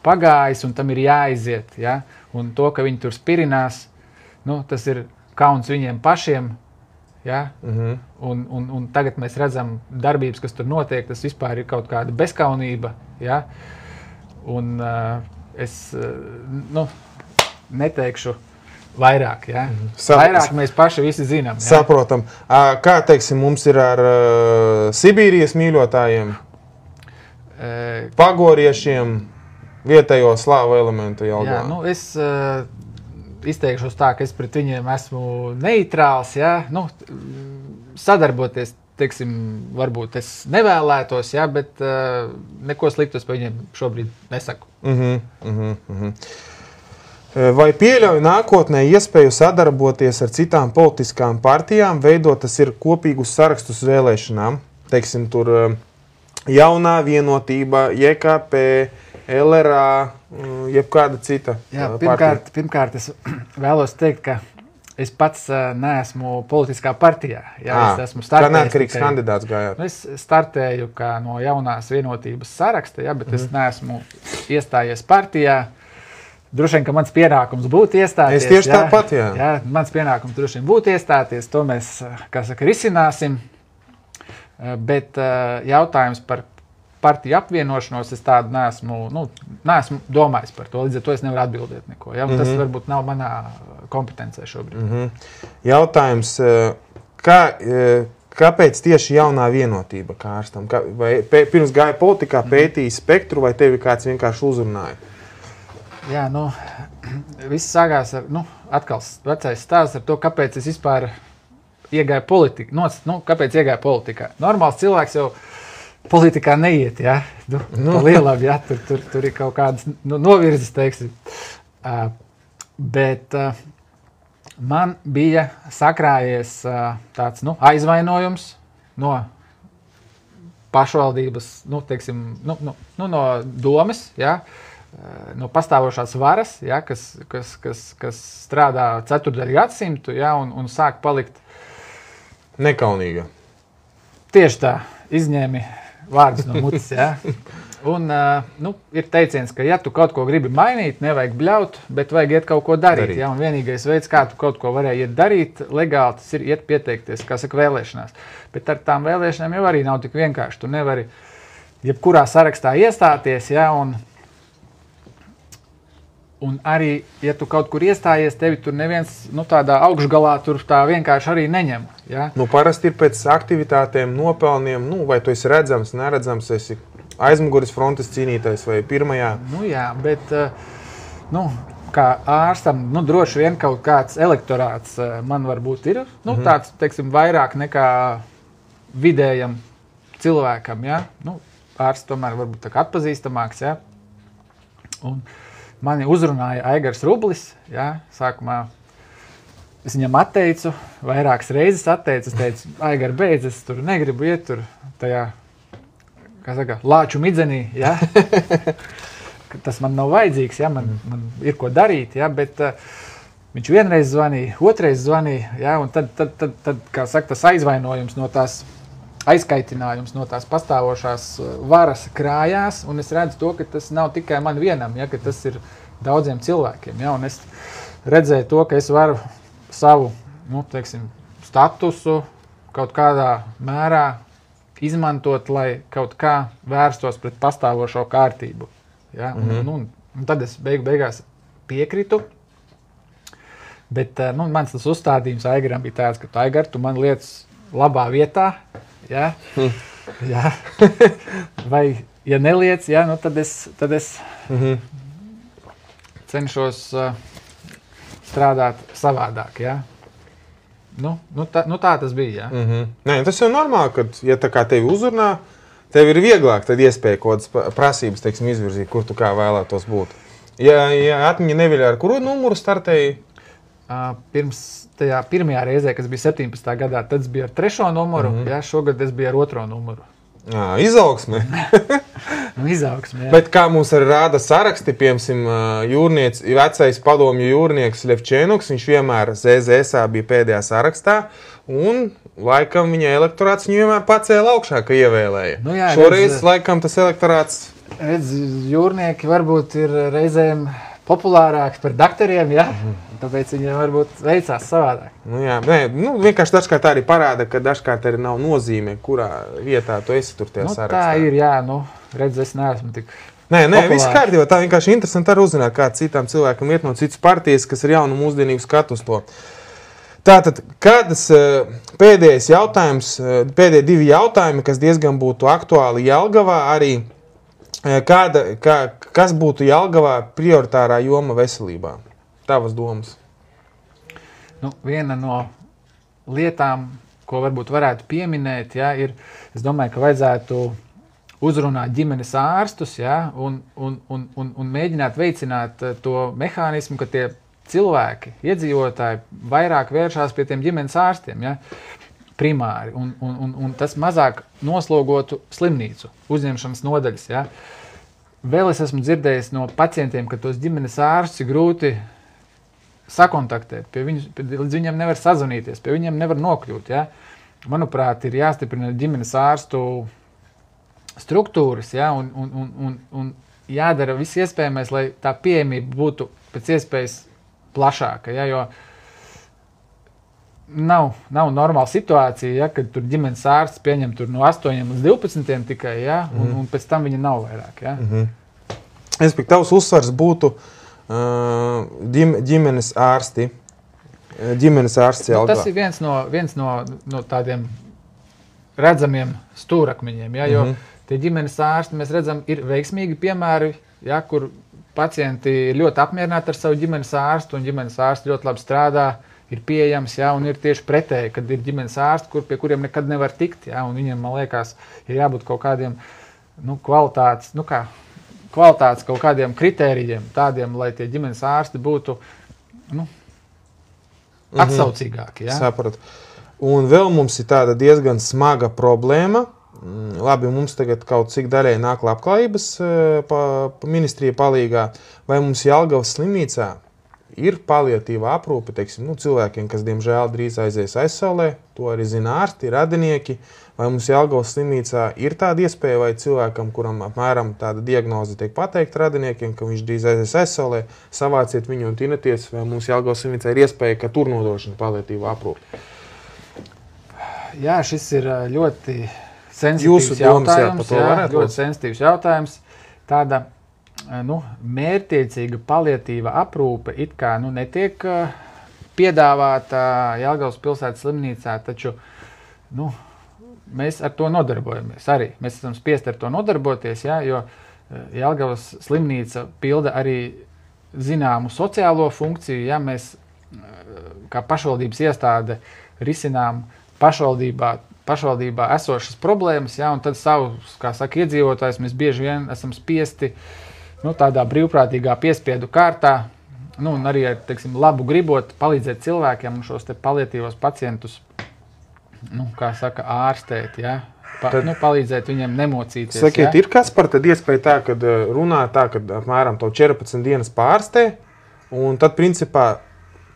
pagājis un tam ir jāiziet. Ja? Un to, ka viņi tur spirinās, tas ir kauns viņiem pašiem. Ja? Un tagad mēs redzam darbības, kas tur notiek, tas vispār ir kaut kāda bezkaunība. Ja? Un es neteikšu vairāk, ja? Vairāk mēs paši visi zinām. Ja?
Saprotam. Kā, teiksim, mums ir ar Sibīrijas mīļotājiem, pagoriešiem, vietējo slāvu elementu Jelgavā?
Jā, es izteikšos tā, ka es pret viņiem esmu neitrāls, ja? Sadarboties, teiksim, varbūt es nevēlētos, ja? Bet neko sliktus par viņiem šobrīd nesaku.
Vai pieļauj nākotnē iespēju sadarboties ar citām politiskām partijām, veidot tas ir kopīgus sarakstus vēlēšanām? Teiksim, tur Jaunā vienotība, JKP, LRA, jebkāda cita partija.
Pirmkārt, es vēlos teikt, ka es pats neesmu politiskā partijā. Ja? Es esmu startējis.
Kā neatkarīgs kandidāts gājāt?
Es startēju kā no Jaunās vienotības saraksta, ja? Bet es neesmu iestājies partijā. Droši vien, ka mans pienākums būtu iestāties.
Es tieši tāpat, jā.
Jā, mans pienākums droši vien būtu iestāties, to mēs, kā saka, risināsim. Bet jautājums par partiju apvienošanos es tādu neesmu domājis par to, līdz ar to es nevaru atbildēt neko. Ja? Tas varbūt nav manā kompetencē šobrīd.
Jautājums, kāpēc tieši Jaunā vienotība kā ārstam? Vai pirms gāja politikā pētīja spektru, vai tevi kāds vienkārši uzrunāja?
Jā, viss sākās ar, atkal vecais stāsts ar to, kāpēc es vispār iegāju politikā. Kāpēc iegāju politikā? Normāls cilvēks jau politikā neiet, ja? Pa lielam, ja? Tur ir kaut kādas novirzes, teiksim. Bet man bija sakrājies tāds, aizvainojums no pašvaldības, teiksim, no domes, ja? No pastāvošās varas, ja, kas strādā 4. gadsimtu, ja, un sāk palikt
nekaunīga.
Tieši tā, izņēmi vārdus no mutes. Ja. Un ir teiciens, ka ja tu kaut ko gribi mainīt, nevajag bļaut, bet vajag iet kaut ko darīt. Ja, un vienīgais veids, kā tu kaut ko varēji iet darīt, legāli tas ir iet pieteikties, kā saka, vēlēšanās. Bet ar tām vēlēšanām jau arī nav tik vienkārši. Tu nevari jebkurā sarakstā iestāties, ja, un arī, ja tu kaut kur iestājies, tevi tur neviens tādā augšgalā tur tā vienkārši arī neņem. Ja?
Parasti ir pēc aktivitātēm, nopelniem, vai tu esi redzams, neredzams, esi aizmuguras frontes cīnītājs vai pirmajā?
Jā, bet kā ārstam, droši vien kaut kāds elektorāts man varbūt ir, tāds, teiksim, vairāk nekā vidējam cilvēkam, ja? Ārsts tomēr varbūt tā kā atpazīstamāks, ja? Un mani uzrunāja Aigars Rublis, ja, sākumā es viņam atteicu, vairākas reizes atteicu, es teicu, Aigar, beidz, es tur negribu iet tur tajā kā saka, lāču midzenī, ja? Tas man nav vajadzīgs, ja? Man ir ko darīt, ja? Bet viņš vienreiz zvanīja, otrais zvanīja, ja? Un tad, kā saka, tas aizvainojums no tās aizkaitinājums no tās pastāvošās varas krājās, un es redzu to, ka tas nav tikai man vienam, ja, ka tas ir daudziem cilvēkiem, ja, un es redzēju to, ka es varu savu, nu, teiksim, statusu kaut kādā mērā izmantot, lai kaut kā vērstos pret pastāvošo kārtību, ja, un tad es beigās piekritu, bet, nu, mans tas uzstādījums Aigaram bija tāds, ka Aigar, tu man lietas labā vietā, ja? Ja. Vai, ja neliec, ja, nu tad es cenšos strādāt savādāk, ja? Tā tas bija, ja?
Nē, tas jau normāli, kad, ja tā kā tevi uzrunā, tev ir vieglāk tad iespēja kaut kādas prasības, teiksim, izvirzīt, kur tu kā vēlētos būt. Ja atmiņa neviļā, ar kuru numuru startēji?
Pirms tajā pirmajā reizē, kas bija 17. gadā, tad es biju ar 3. numuru, ja, šogad es biju ar 2. numuru.
Izaugsme.
Izaugsme, jā.
Bet kā mums arī rāda saraksti, piemēram, vecais padomju jūrnieks Ļevčēnuks, viņš vienmēr ZZSā bija pēdējā sarakstā, un laikam viņa elektorāts viņu vienmēr pacēla augšā, ka ievēlēja.
Nu jā,
šoreiz laikam tas elektorāts...
Redz, jūrnieki varbūt ir reizēm populārāki par daktariem, ja? Tāpēc viņiem varbūt veicās savādāk.
Nu jā, vienkārši dažkārt arī parāda, ka dažkārt arī nav nozīme, kurā vietā tu esi tur tajā sarakstā.
Tā ir, jā, redz, es neesmu tik
Nē, viss kārtībā, tā vienkārši interesanti arī uzzināt, kā citām cilvēkam iet no citas partijas, kas ir jaunu mūsdienīgu skatu uz to. Tātad, kādas pēdējais jautājums, pēdējie 2 jautājumi, kas diezgan būtu aktuāli Jelgavā arī, kas būtu Jelgavā prioritārā joma veselībā? Tavas domas?
Nu, viena no lietām, ko varbūt varētu pieminēt, ja, ir, es domāju, ka vajadzētu uzrunāt ģimenes ārstus, ja, un mēģināt veicināt to mehānismu, ka tie cilvēki, iedzīvotāji vairāk vēršās pie tiem ģimenes ārstiem, ja, primāri, un tas mazāk noslogotu slimnīcu, uzņemšanas nodaļas. Ja. Vēl es esmu dzirdējis no pacientiem, ka tos ģimenes ārstus ir grūti sakontaktēt, līdz viņiem nevar sazvanīties, pie viņiem nevar nokļūt. Ja. Manuprāt, ir jāstiprina ģimenes ārstu struktūras, ja, un jādara viss iespējamais, lai tā pieejamība būtu pēc iespējas plašāka, ja, jo nav normāla situācija, ja, kad tur ģimenes ārsts pieņem tur no 8 līdz 12 tikai, ja, un pēc tam viņa nav vairāk. Ja.
Respektīvi, tavs uzsvars būtu ģimenes ārsti. Ģimenes ārsts Jelgavā.
Tas ir viens no tādiem redzamiem stūrakmeņiem, ja, jo tie ģimenes ārsti, mēs redzam, ir veiksmīgi piemēri, ja, kur pacienti ir ļoti apmierināti ar savu ģimenes ārstu, un ģimenes ārsti ļoti labi strādā, ir pieejams, ja, un ir tieši pretēji, kad ir ģimenes ārsti, pie kuriem nekad nevar tikt, ja, un viņiem, man liekas, ir jābūt kaut kādiem kvalitātes kaut kādiem kritērijiem, tādiem, lai tie ģimenes ārsti būtu atsaucīgāki. Ja.
Sapratu. Un vēl mums ir tāda diezgan smaga problēma. Labi, mums tagad kaut cik daļai nāk labklājības ministrija palīgā, vai mums Jelgavas slimnīcā ir paliatīva aprūpe, teiksim, cilvēkiem, kas diemžēl drīz aizies aizsaulē, to arī zina ārsti, radinieki, vai mums Jelgavas slimnīcā ir tāda iespēja, vai cilvēkam, kuram apmēram tāda diagnoze tiek pateikta radiniekiem, ka viņš drīz aizies aizsaulē, savāciet viņu un tinieties, vai mums Jelgavas slimnīcā ir iespēja, ka tur nodrošina paliatīva aprūpe?
Jā, šis ir ļoti sensitīvs jautājums. Ļoti sensitīvs jautājums. Tāda mērķtiecīga paliatīva aprūpe it kā netiek piedāvāta Jelgavas pilsētas slimnīcā, taču mēs ar to nodarbojamies arī. Mēs esam spiesti ar to nodarboties, ja, jo Jelgavas slimnīca pilda arī zināmu sociālo funkciju. Ja, mēs kā pašvaldības iestāde risinām pašvaldībā esošas problēmas, ja, un tad savus, kā saka, iedzīvotājus mēs bieži vien esam spiesti tādā brīvprātīgā piespiedu kārtā, un arī ar, teiksim, labu gribot palīdzēt cilvēkiem un šos te paliatīvos pacientus, kā saka, ārstēt, ja, palīdzēt viņiem nemocīties.
Sakiet, ir kas par tad iespēja tā, kad runā tā, kad apmēram to 14 dienas pārstē, un tad principā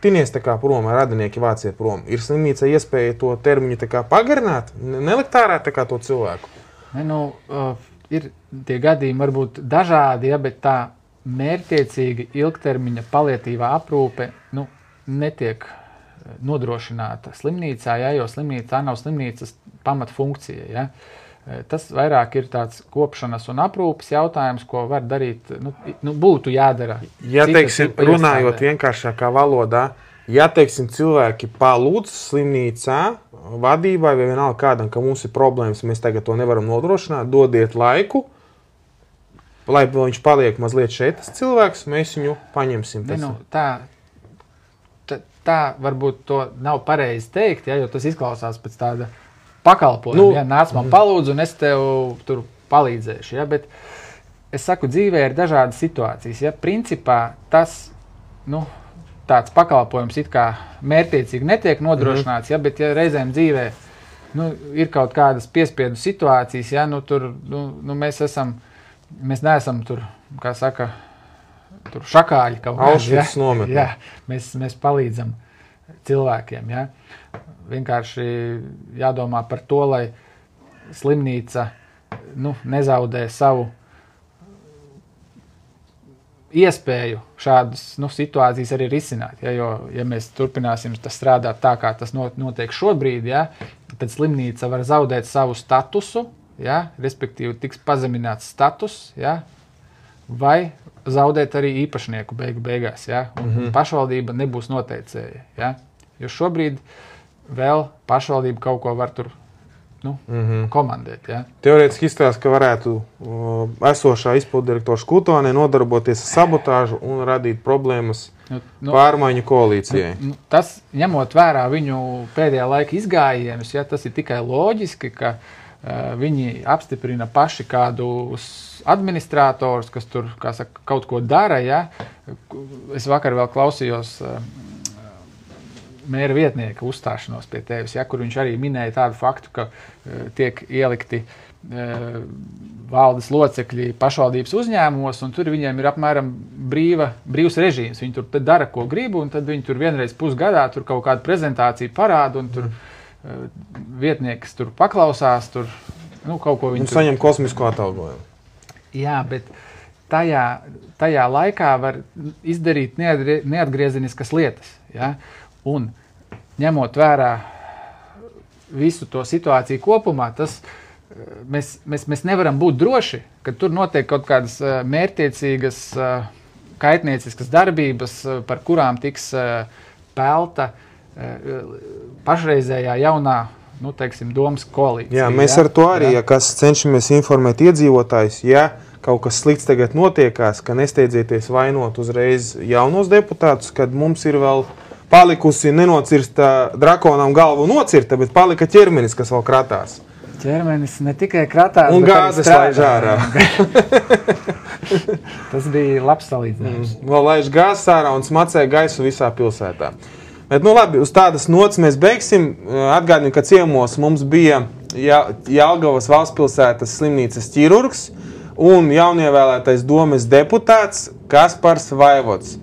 tinies tā kā prom, radinieki vācie prom. Ir slimnīca iespēja to termiņu tā kā pagarināt, nelikt ārā tā kā to cilvēku?
Ir tie gadījumi varbūt dažādi, bet tā mērķtiecīgi ilgtermiņa paliatīvā aprūpe netiek nodrošināta slimnīcā, jo slimnīca nav slimnīcas pamatfunkcija. Ja? Tas vairāk ir tāds kopšanas un aprūpes jautājums, ko var darīt, būtu jādara.
Ja, teiksim, runājot vienkāršākā valodā, ja, teiksim, cilvēki palūdz slimnīcā vadībai vai vienalga kādam, ka mums ir problēmas, mēs tagad to nevaram nodrošināt, dodiet laiku, lai viņš paliek mazliet šeit, tas cilvēks, mēs viņu paņemsim.
Tā varbūt to nav pareizi teikt, jo tas izklausās pēc tāda pakalpojuma. Nāc man palūdzu un es tev tur palīdzēšu. Ja? Bet es saku, dzīvē ir dažādas situācijas. Ja? Principā tas tāds pakalpojums it kā mērķtiecīgi netiek nodrošināts, ja? Bet ja reizēm dzīvē ir kaut kādas piespiedu situācijas, ja? Mēs neesam tur, kā saka, tur šakāļi kaut kādi. Ja? Mēs palīdzam cilvēkiem. Ja? Vienkārši jādomā par to, lai slimnīca nezaudē savu iespēju šādas situācijas arī risināt. Ja? Jo, ja mēs turpināsim strādāt tā, kā tas notiek šobrīd, ja? Tad slimnīca var zaudēt savu statusu, ja? Respektīvi tiks pazemināts status, ja? Vai zaudēt arī īpašnieku beigās, ja? Un pašvaldība nebūs noteicēja. Ja? Jo šobrīd vēl pašvaldība kaut ko var tur komandēt. Ja?
Teorētiski izstāsta, ka varētu esošā izpilddirektora Škutonē nodarboties ar sabotāžu un radīt problēmas pārmaiņu koalīcijai.
Tas, ņemot vērā viņu pēdējā laika izgājienus, ja, tas ir tikai loģiski, ka viņi apstiprina paši kādus administratorus, kas tur, kā saka, kaut ko dara. Ja? Es vakar vēl klausījos mēra vietnieka uzstāšanos pie tevis, ja? Kur viņš arī minēja tādu faktu, ka tiek ielikti valdes locekļi pašvaldības uzņēmumos, un tur viņiem ir apmēram brīvs režīms. Viņi tur dara, ko grib, un tad viņi tur vienreiz pusgadā tur kaut kādu prezentāciju parāda, un tur vietnieks tur paklausās, tur kaut ko viņi
saņem kosmisko atalgojumu.
Jā, bet tajā laikā var izdarīt neatgriezeniskas lietas. Ja? Un ņemot vērā visu to situāciju kopumā, mēs nevaram būt droši, ka tur notiek kaut kādas mērķtiecīgas, kaitnieciskas darbības, par kurām tiks pelta pašreizējā jaunā, domas koalīcija.
Jā, mēs ar to arī, ja kas cenšamies informēt iedzīvotājus, ja kaut kas slikts tagad notiekās, ka nesteidzieties vainot uzreiz jaunos deputātus, kad mums ir vēl palikusi nenocirsta drakonam galvu nocirta, bet palika ķermenis, kas vēl kratās.
Ķermenis ne tikai kratās,
un gāzes laiž ārā.
Tas bija labs salīdzinājums.
Vēl laiž gāzes ārā un smacē gaisu visā pilsētā. Bet, labi, uz tādas nots mēs beigsim. Atgādinu, ka ciemos mums bija Jelgavas valstspilsētas slimnīcas ķirurgs un jaunievēlētais domes deputāts Kaspars Vaivods.